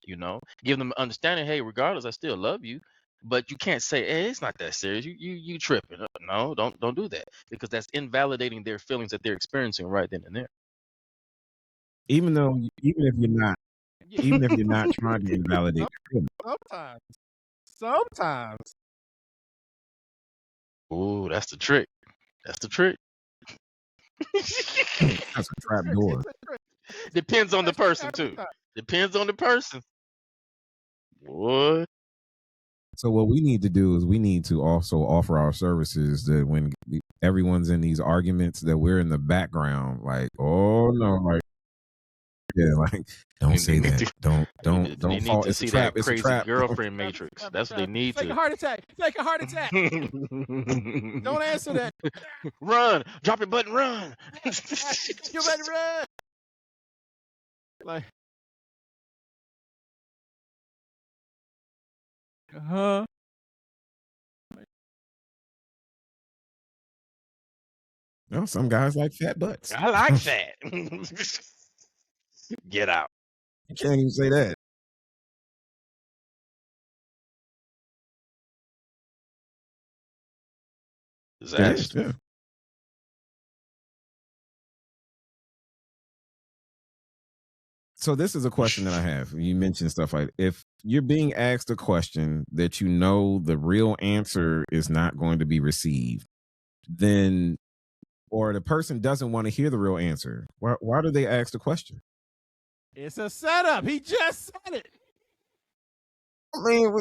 Give them understanding. Hey, regardless, I still love you, but you can't say, hey, it's not that serious. You tripping? No, don't do that because that's invalidating their feelings that they're experiencing right then and there. Even if you're not trying to invalidate the feeling. Sometimes. Ooh, that's the trick. That's the trick. That's a trap door. Depends on the person too. Depends on the person. What? So what we need to do is we need to also offer our services that when everyone's in these arguments that we're in the background, like, oh no, like, yeah, like, don't say that. Don't They need fall. to It's a see trap. that It's a crazy trap. girlfriend matrix. That's what they need Take to. a heart attack. Take a heart attack. Don't answer that. Run. Drop your button. Run. You better run. Like, huh? No, some guys like fat butts. I like that. Get out. You can't even say that. Disaster. Yeah. So this is a question that I have. You mentioned stuff like if you're being asked a question that you know the real answer is not going to be received, then or the person doesn't want to hear the real answer, why do they ask the question? It's a setup. He just said it. I mean,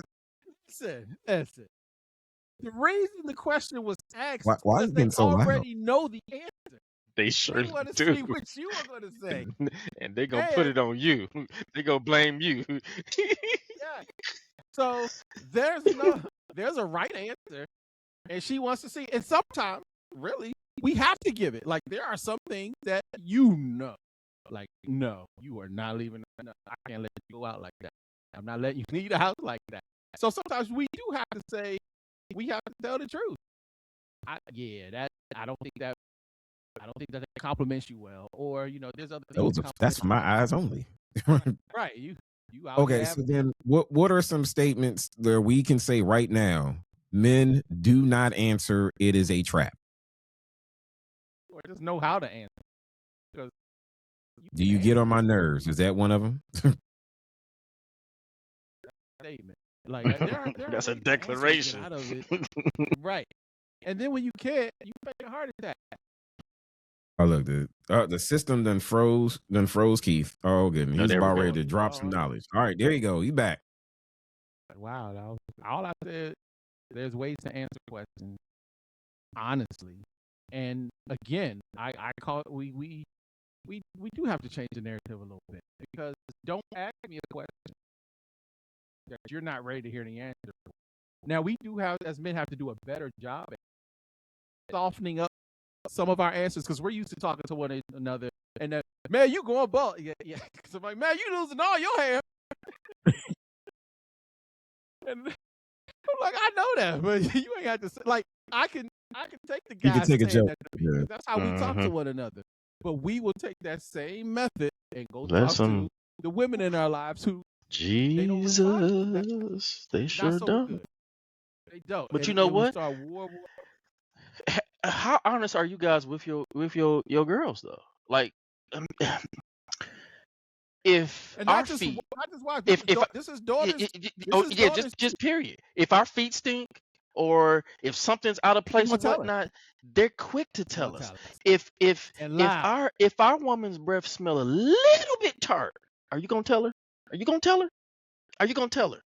Listen. The reason the question was asked why is are you because they getting so loud? already know the answer. They They surely want to do. see what you are going to say. And they're going to put it on you. They're going to blame you. Yeah. So there's a right answer, and she wants to see. And sometimes, really, we have to give it. Like there are some things that like no, you are not leaving. No, I can't let you go out like that. I'm not letting you leave the house like that. So sometimes we do have to say, we have to tell the truth. I don't think that compliments you well, or there's other things. That's for my eyes only. Right, you out Okay, here so then what are some statements that we can say right now? Men, do not answer. It is a trap. or just know how to answer. Because Do you get on my nerves? Is that one of them? statement. Like there That's are a ways to answer and get declaration. out of it. Right. And then when you can't, you make a heart attack. Oh look, the system done froze Keith. Oh goodness, Oh, he's there we about go. ready to drop some knowledge. All right, there you go. You back. Wow, all I said, there's ways to answer questions honestly. And again, I call it, we do have to change the narrative a little bit, because don't ask me a question that you're not ready to hear the answer for. Now we do have, as men, have to do a better job at softening up some of our answers, because we're used to talking to one another and then, man, you going bald. Yeah. So I'm like, man, you losing all your hair. And I'm like, I know that, but you ain't have to say, like, I can take the guy. You can take a joke. Yeah. That's how we talk to one another. But we will take that same method and go talk to the women in our lives who Jesus, they sure don't. Good. They don't. But you know what? Start war. How honest are you guys with your girls though? Like, if and our feet, this is daughters. Just period. If our feet stink, or if something's out of place or whatnot, they're quick to tell us. If our woman's breath smell a little bit tart, are you gonna tell her? Are you gonna tell her? Are you gonna tell her?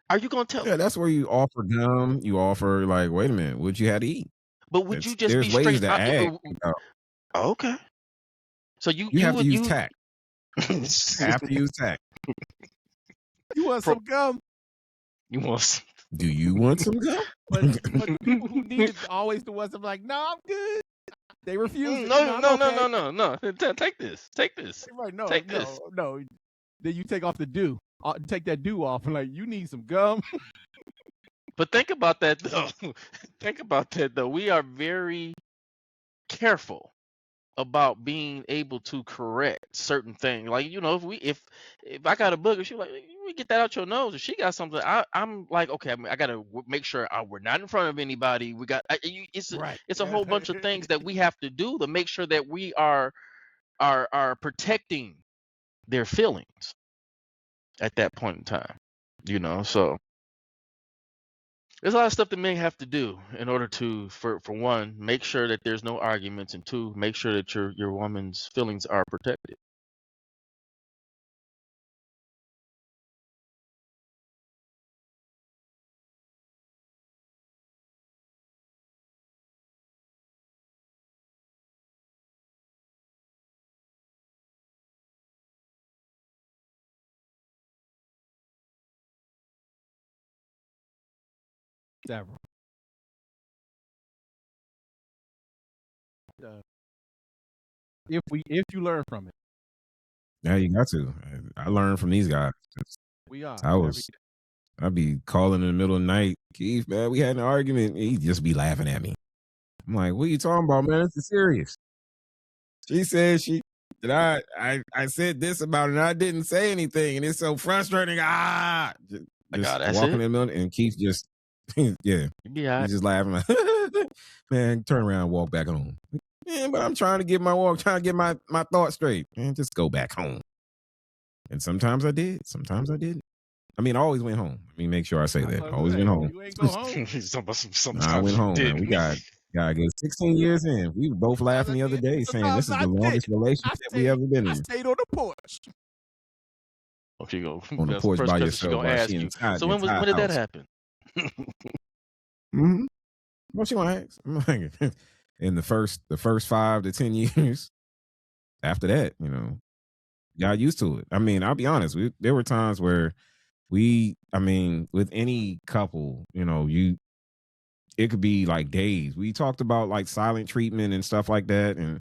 Are you gonna tell her? Yeah, that's where you offer gum. You offer like, wait a minute, what you had to eat? But would you just there's be ways straight to out? act. Okay. So you have to use tact. Have to use tact. You want some gum? You want some? Do you want some gum? But the people who need it always the ones that are like, no, I'm good. They refuse it. No, I'm no, okay. no. Take this. Take this. Right, no, Take no, this. no. Then you take off the dew. Take that dew off and like, you need some gum. But think about that though. Think about that though. We are very careful about being able to correct certain things. Like, you know, if I got a booger, she's like, we get that out your nose. If she got something, I'm like, okay, I gotta make sure we're not in front of anybody. We got Right. it's a whole bunch of things that we have to do to make sure that we are protecting their feelings at that point in time. You know, so there's a lot of stuff that men have to do in order to, for one, make sure that there's no arguments, and two, make sure that your woman's feelings are protected. Several. If you learn from it, Yeah, you got to. I learned from these guys. we are. I'd be calling in the middle of the night, Keith, man, we had an argument. He'd just be laughing at me. I'm like, what are you talking about, man? This is serious. She said that I said this about it and I didn't say anything. And it's so frustrating. Just that's walking it. in the middle and Keith just, yeah. Yeah. He's just laughing like, man, turn around and walk back home. Man, but I'm trying to get my thoughts straight. Man, just go back home. And sometimes I did. Sometimes I didn't. I mean, I always went home. Let me make sure I say that. I always went home. You ain't go home. Sometimes I went home, man. We got good 16 years in. We were both laughing the other day saying this is the longest relationship we ever been in. I stayed on the porch. Oh, she go on the porch by yourself. Gonna ask you. So when did that happen? Mm-hmm. What she gonna ask? I'm like, in the first 5 to 10 years. After that, you know, got used to it. I mean, I'll be honest. There were times where with any couple, you know, it could be like days. We talked about like silent treatment and stuff like that.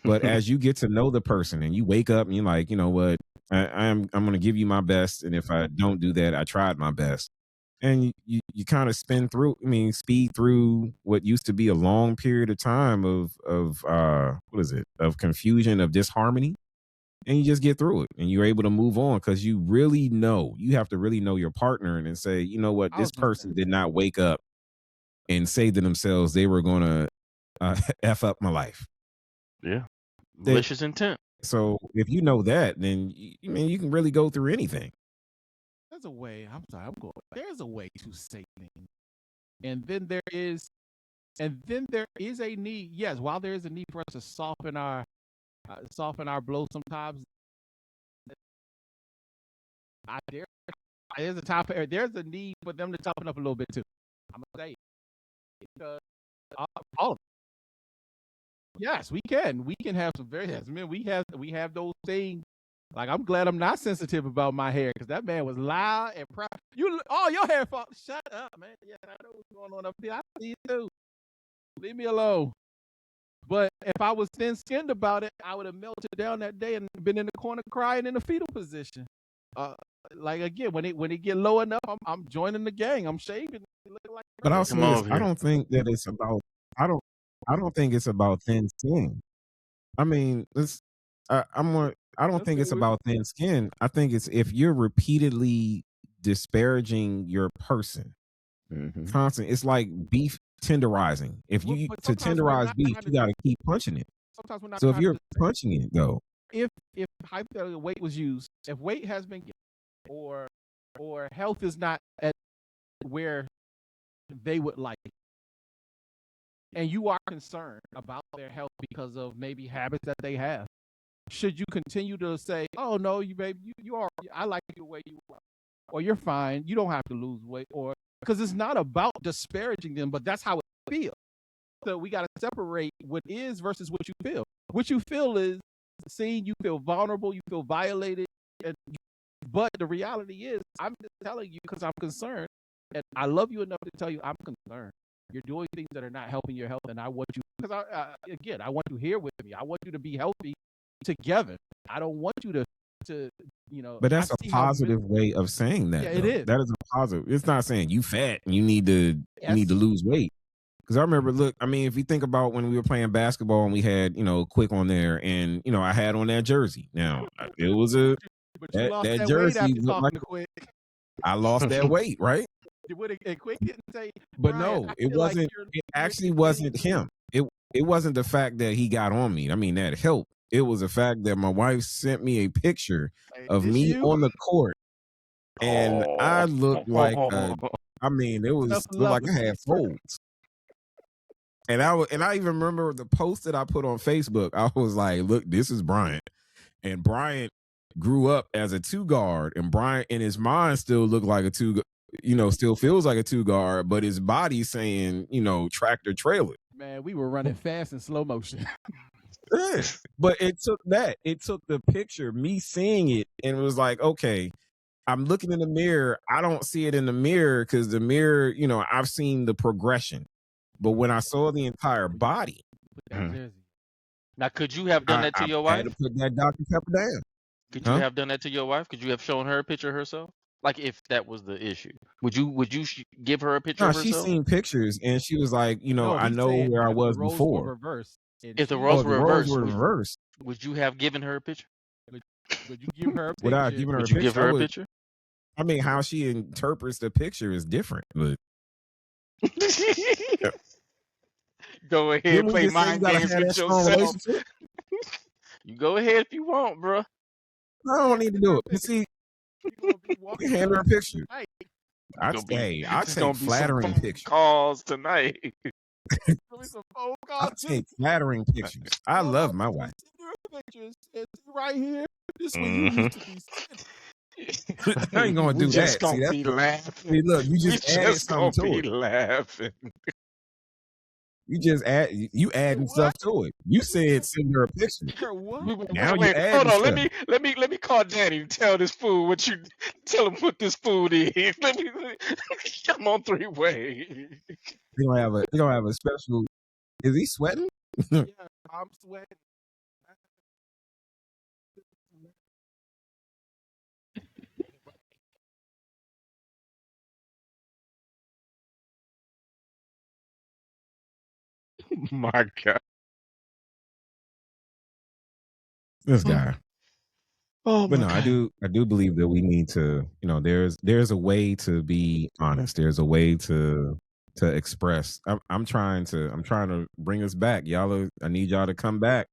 But as you get to know the person and you wake up and you're like, you know what, I'm going to give you my best. And if I don't do that, I tried my best. And you kind of speed through what used to be a long period of time of confusion, of disharmony. And you just get through it and you're able to move on because you have to really know your partner and then say, you know what, this person did not wake up and say to themselves they were going to F up my life. Yeah. Malicious intent. So if you know that, then you can really go through anything. There's a way. There's a way to say things. And then there is a need. Yes, while there is a need for us to soften our blow sometimes, there's a need for them to toughen up a little bit too. I'm gonna say it. Because all of it. Yes, we can have some very men. We have those things. Like, I'm glad I'm not sensitive about my hair because that man was loud and proud. Your hair fall. Shut up, man. Yeah, I know what's going on up here. I see it too. Leave me alone. But if I was thin-skinned about it, I would have melted down that day and been in the corner crying in the fetal position. Like, again, when it get low enough, I'm joining the gang. I'm shaving. But I'll say this, I don't think that it's about. I don't think it's about thin skin. I mean, I don't think it's about thin skin. I think it's if you're repeatedly disparaging your person, constant. It's like beef tenderizing. If you to tenderize beef, you got to keep punching it. Sometimes we're not. So if you're punching it, though, if hypothetical weight was used, if weight has been given, or health is not at where they would like it, and you are concerned about their health because of maybe habits that they have, should you continue to say, "Oh no, you baby, you are. I like you the way you are," or "You're fine. You don't have to lose weight," or because it's not about disparaging them, but that's how it feels. So we got to separate what is versus what you feel. What you feel is seen, you feel vulnerable, you feel violated, but the reality is, I'm just telling you because I'm concerned, and I love you enough to tell you I'm concerned. You're doing things that are not helping your health, and I want you, because I want you here with me. I want you to be healthy together. I don't want you to But that's a positive way of saying that. Yeah, it is. That is a positive. It's not saying you fat and you need to lose weight. Because I remember, look, I mean, if you think about when we were playing basketball and we had, Quick on there, and I had on that jersey. Now it was but you lost that jersey weight after talking like to Quick. I lost that weight, right? And Quick didn't say, But Brian, no, it wasn't. It actually wasn't him. It wasn't the fact that he got on me. I mean, that helped. It was the fact that my wife sent me a picture of me on the court, and I looked like I mean, it was looked like I had folds. And I even remember the post that I put on Facebook. I was like, "Look, this is Bryant, and Bryant grew up as a 2 guard, and Bryant in his mind still looked like a still feels like a 2 guard, but his body's saying, tractor trailer." Man, we were running fast in slow motion. Yeah. But it took the picture, me seeing it, and it was like, okay, I'm looking in the mirror. I don't see it in the mirror because the mirror, I've seen the progression. But when I saw the entire body, now, could you have done that to your wife? I had to put that Dr. Pepper down. Could you have done that to your wife? Could you have shown her a picture of herself? Like, if that was the issue, would you give her a picture of herself? She's seen pictures, and she was like, I know where I was before. If the roles were reversed, would you have given her a picture? Would you give her a picture? Without giving her Would a you give her a picture? I mean, how she interprets the picture is different, but go ahead and play mind games with yourself. You go ahead if you want, bro. I don't need to do it. You see, we hand her a picture. I take flattering pictures. Calls tonight. I take flattering pictures. I love my wife. Pictures. It's right here. This one you used to be. I ain't gonna do that. Just gonna be laughing. See, look, you just added something to it. Laughing. You adding stuff to it. You said send her a picture. Now you add. Hold on, let me call Danny and tell this fool tell him what this food is. I'm on 3-way. You don't have a special. Is he sweating? Yeah, I'm sweating. My God. This guy. Oh, but no, I do believe that we need to, there's a way to be honest. There's a way to express. I'm trying to bring us back. I need y'all to come back.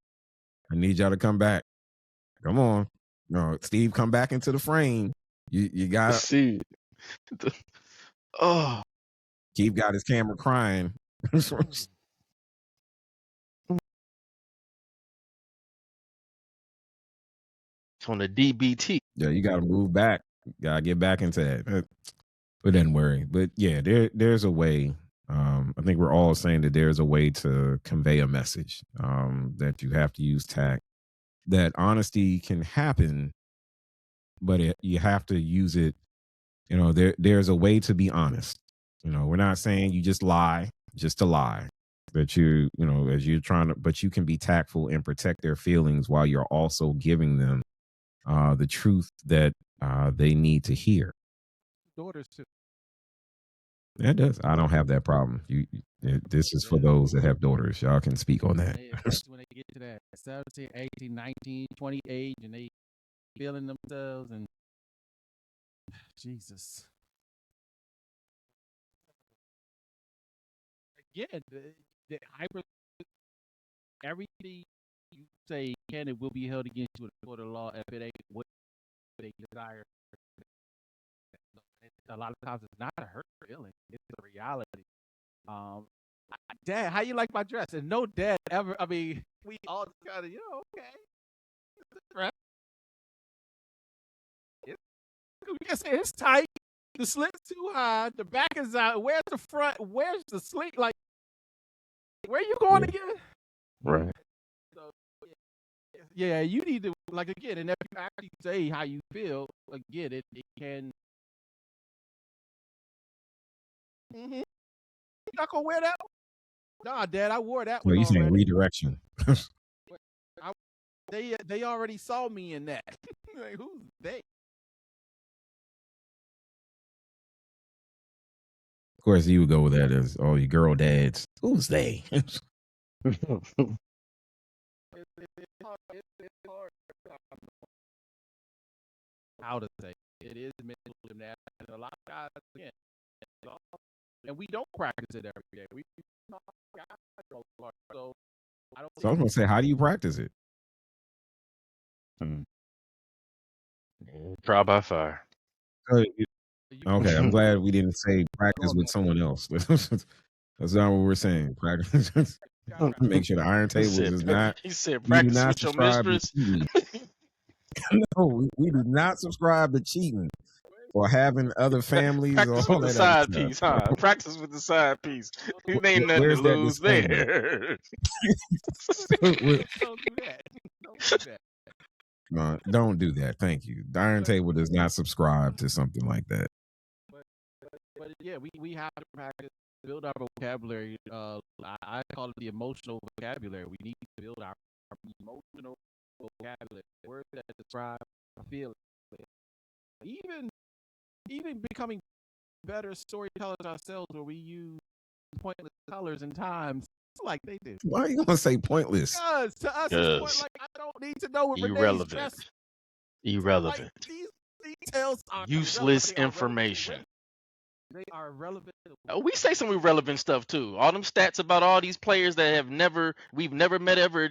Come on. No, Steve, come back into the frame. You got to see. Steve got his camera crying. On the DBT. Yeah, you got to move back. Got to get back into that. But don't worry. But yeah, there's a way. I think we're all saying that there's a way to convey a message, that you have to use tact, that honesty can happen, but you have to use it. There's a way to be honest. We're not saying you just lie, just to lie. That as you're trying to, but you can be tactful and protect their feelings while you're also giving them the truth that they need to hear. Daughters too. That does. I don't have that problem. This is for those that have daughters. Y'all can speak on that. That's when they get to that 17, 18, 19, 20 age, and they feeling themselves, and Jesus. Again, the hyper, everything you say can and will be held against you in the court of law if it ain't what they desire. A lot of times it's not a hurt feeling; it's a reality. Dad, how you like my dress? And no dad ever. I mean, we all kind of, okay. You can say it's tight. The slit's too high. The back is out. Where's the front? Where's the slit? Like, where you going again? Right. So, Yeah, you need to like again, and if you actually say how you feel, again, it can. You're not gonna wear that? Nah, Dad, I wore that So one you saying already. redirection? They already saw me in that. Like, who's they? Of course, you would go with that as all your girl dads. Who's they? It's hard. How to say it is mental gymnastics. A lot of guys, again, and we don't practice it every day. So I don't. So I was gonna say, how do you practice it? Trial by fire. Okay, I'm glad we didn't say practice with someone else. That's not what we're saying. Practice. Make sure the iron He table said, does not. he said, We do practice not with your subscribe to mistress. cheating. No, we do not subscribe to cheating or having other families or Practice all with the that other side stuff. piece, huh? Practice with the side piece. It ain't nothing Where's to that lose disclaimer? there. Don't do that. Don't do that. No, don't do that. Thank you. The iron table does not subscribe to something like that. But yeah, we have to practice, build our vocabulary. I call it the emotional vocabulary. We need to build our emotional vocabulary. Words that describe our feelings. Even becoming better storytellers ourselves, where we use pointless colors and times like they do. Why are you gonna say pointless? Because to us, it's point, like I don't need to know what Renee's Irrelevant. dress. Irrelevant. Like, these details are Useless irrelevant. information. They are relevant. We say some irrelevant stuff too. All them stats about all these players that we've never met ever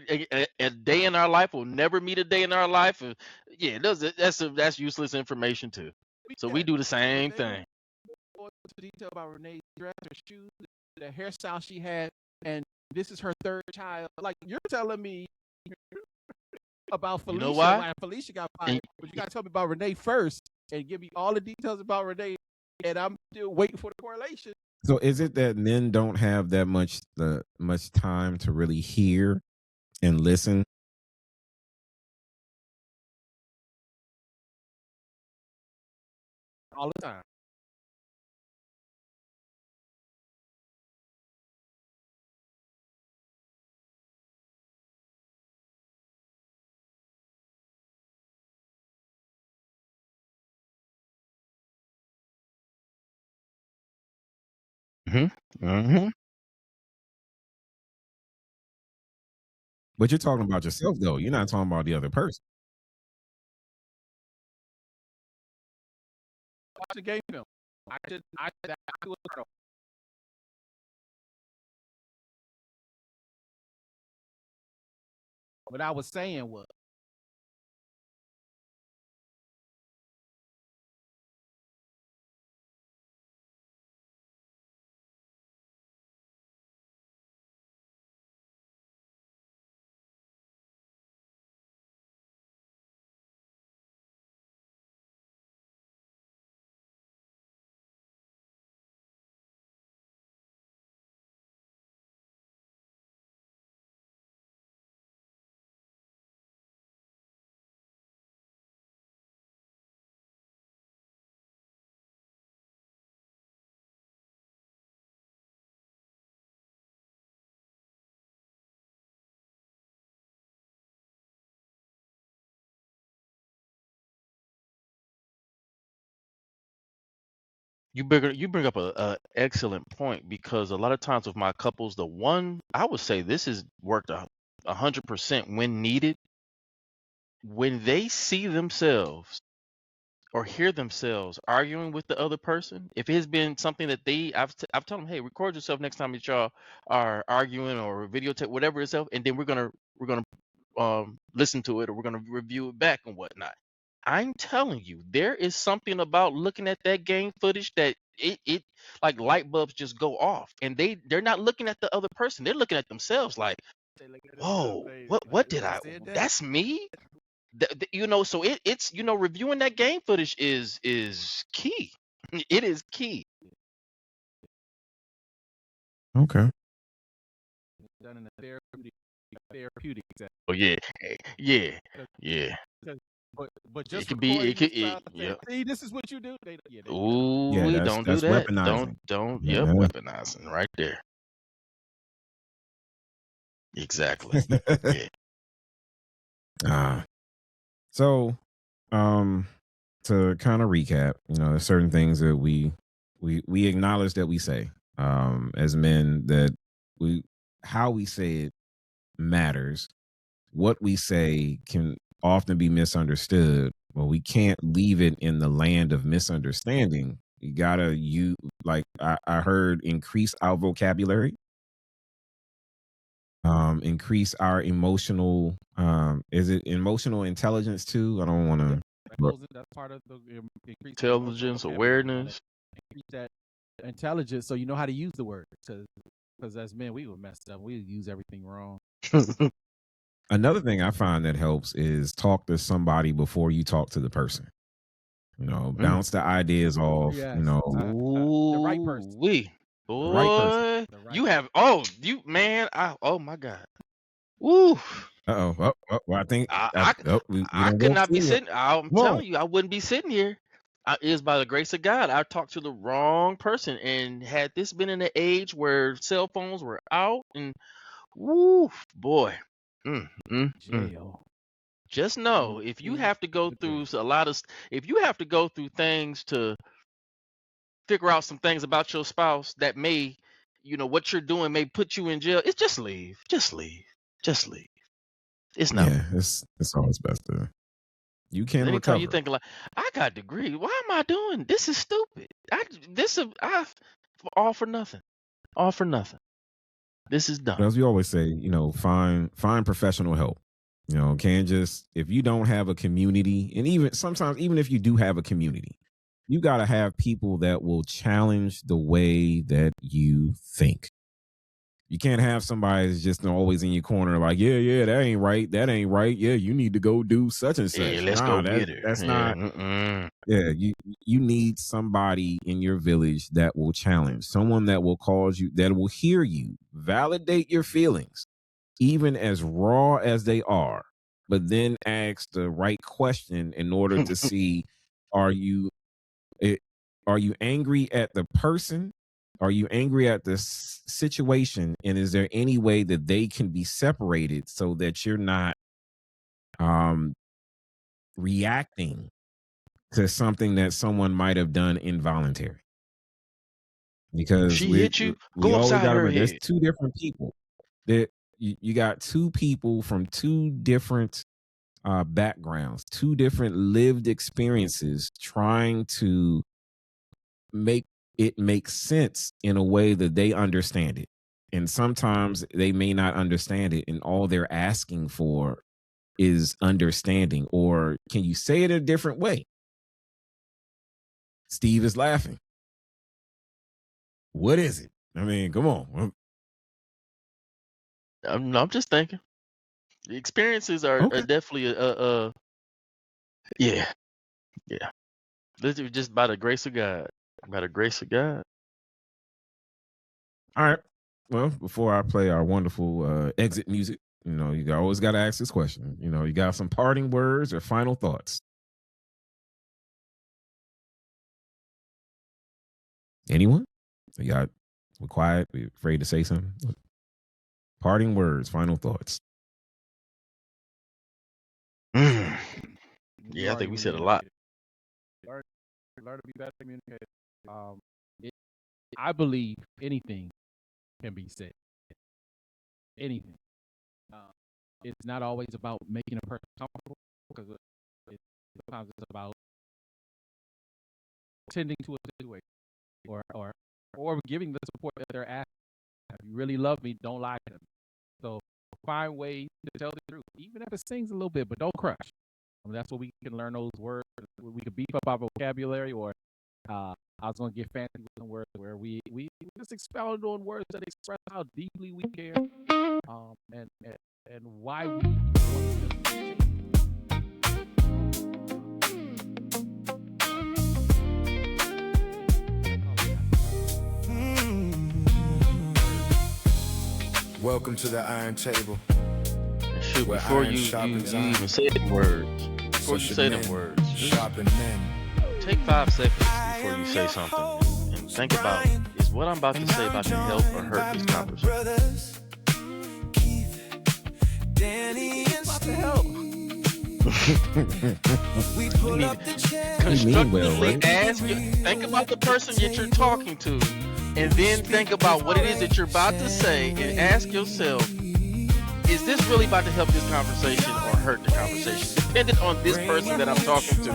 a day in our life, or never meet a day in our life. Yeah, that's useless information too. So we do the same thing. Detail about Renee's dress, her shoes, the hairstyle she had, and this is her third child. Like, you're telling me about Felicia. You know why? Like, Felicia got fired, but you gotta tell me about Renee first and give me all the details about Renee, and I'm still waiting for the correlation. So is it that men don't have that much time to really hear and listen? All the time. But you're talking about yourself, though. You're not talking about the other person. Watch the game film. What I was saying was, You bring up a excellent point, because a lot of times with my couples, the one I would say this has worked 100% when needed. When they see themselves or hear themselves arguing with the other person, if it has been something that I've told them, hey, record yourself next time that y'all are arguing, or videotape whatever itself, and then we're gonna listen to it, or we're gonna review it back and whatnot. I'm telling you, there is something about looking at that game footage that it like light bulbs just go off, and they're not looking at the other person, they're looking at themselves like, whoa, what did I? That's me. So it's reviewing that game footage is key. It is key. Okay. done in a therapeutic therapeutic. Oh yeah, yeah, yeah. But It just could be. recording It your could. spouse saying, Yep. "See, this is what you do." They cut. Ooh, Yeah, we don't do that's that. weaponizing. Don't. Yep, Yeah. weaponizing right there. Exactly. Yeah. So, to kind of recap, there's certain things that we acknowledge that we say, as men, that how we say it matters. What we say can often be misunderstood. Well, we can't leave it in the land of misunderstanding. You gotta like I heard, increase our vocabulary, increase our emotional, is it emotional intelligence too? I don't want to. That's part of the increase the emotional Intelligence, vocabulary. You wanna awareness. increase that intelligence so you know how to use the word. Because as men, we were messed up. We use everything wrong. Another thing I find that helps is talk to somebody before you talk to the person. Bounce the ideas off. Yes. The right person. Ooh, we The right person. boy, The right you have. Oh, you man. Oh my God. Woo. Uh-oh. Well, I think I we I don't could go not be through it. sitting. I'm Come on. telling you, I wouldn't be sitting here. It is by the grace of God. I talked to the wrong person, and had this been in the age where cell phones were out, and woo, boy, mm, mm, mm. jail. Just know if you have to go through a lot of, if you have to go through things to figure out some things about your spouse that may, what you're doing may put you in jail, it's just leave, just leave, just leave. It's not. Yeah, it's always best to. You can Anytime you recover. think like, I got a degree, why am I doing this? Is stupid. All for nothing, all for nothing. This is dumb. But as we always say, find professional help. Can't just, if you don't have a community, and even sometimes, even if you do have a community, you got to have people that will challenge the way that you think. You can't have somebody that's just always in your corner, like, yeah, that ain't right. That ain't right. Yeah, you need to go do such and such. Yeah, let's go get her. That's Yeah, not. Yeah, you need somebody in your village that will challenge, someone that will cause you, that will hear you, validate your feelings, even as raw as they are, but then ask the right question in order to see, are you are you angry at the person? Are you angry at the situation? And is there any way that they can be separated so that you're not reacting to something that someone might have done involuntary? Because she hit you, we go always upside got to her remember, there's head. two different people. That you got two people from two different backgrounds, two different lived experiences, trying to make it make sense in a way that they understand it. And sometimes they may not understand it, and all they're asking for is understanding. Or can you say it a different way? Steve is laughing. What is it? I mean, come on. I'm just thinking. The experiences are Okay. definitely yeah. This is just by the grace of God. By the grace of God. All right. Well, before I play our wonderful exit music, you always got to ask this question. You got some parting words or final thoughts? Anyone? We're quiet. We're afraid to say something. Parting words, final thoughts. Yeah, I think we said a lot. Learn to be better communicator. I believe anything can be said. Anything. It's not always about making a person comfortable, because sometimes it's about tending to a situation, or giving the support that they're asking. If you really love me, don't lie to me. So find ways to tell the truth, even if it stings a little bit, but don't crush. That's what we can learn those words. We can beef up our vocabulary, or I was going to get fancy with some words where we just expound on words that express how deeply we care, and why we want to. Welcome to the Iron Table, to Where before iron you sharpens iron. even say them words. Before So you should say men them words, just sharpen men. take 5 seconds before you say something and think about, is what I'm about to say about to help or hurt this conversation? What the hell? You need to constructively ask, think about the person that you're talking to, and then think about what it is that you're about to say, and ask yourself, is this really about to help this conversation or hurt the conversation? Depending on this person that I'm talking to.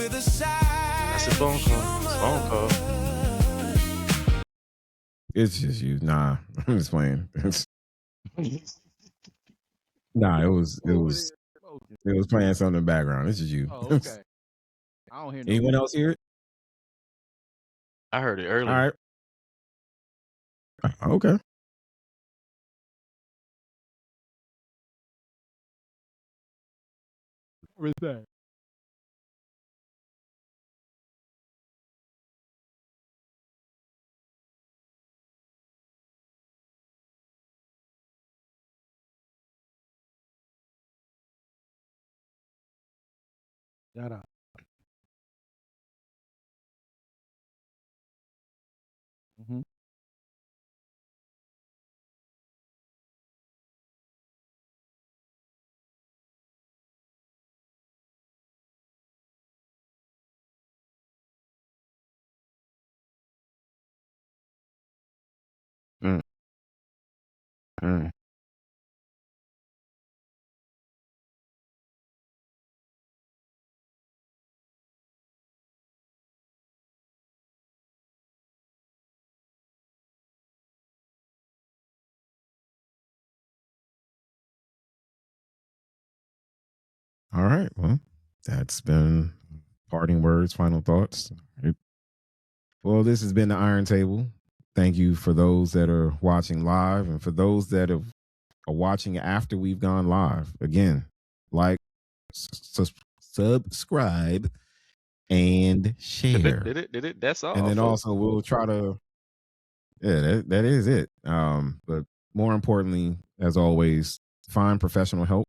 That's a phone call. It's a phone call. It's just you. Nah, I'm just playing. Nah, it was playing something in the background. It's just you. Oh, okay. I don't hear no. Anyone else hear it? I heard it All earlier. right. Okay. What is that? Shut up. Mm-hmm. Mm. Mm. All right. Well, that's been parting words, final thoughts. Well, this has been the Iron Table. Thank you for those that are watching live, and for those that are watching after we've gone live. Again, like, subscribe, and share. Did it? That's all. And then folks. also we'll try to, yeah, that is it. But more importantly, as always, find professional help.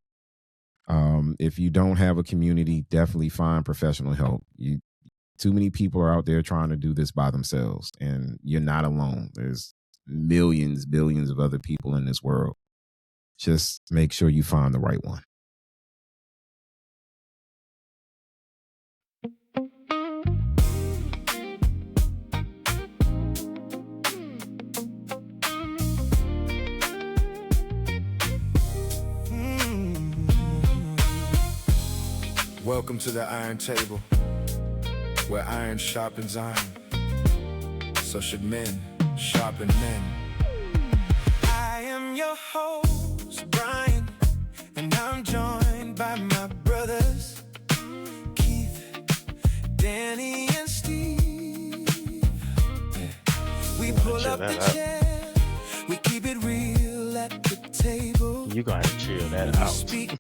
If you don't have a community, definitely find professional help. Too many people are out there trying to do this by themselves, and you're not alone. There's millions, billions of other people in this world. Just make sure you find the right one. Welcome to the Iron Table, where iron sharpens iron. So should men sharpen men. I am your host, Brian, and I'm joined by my brothers, Keith, Danny, and Steve. We pull up the chair, we keep it real at the table. You gonna have to chill that out. Speak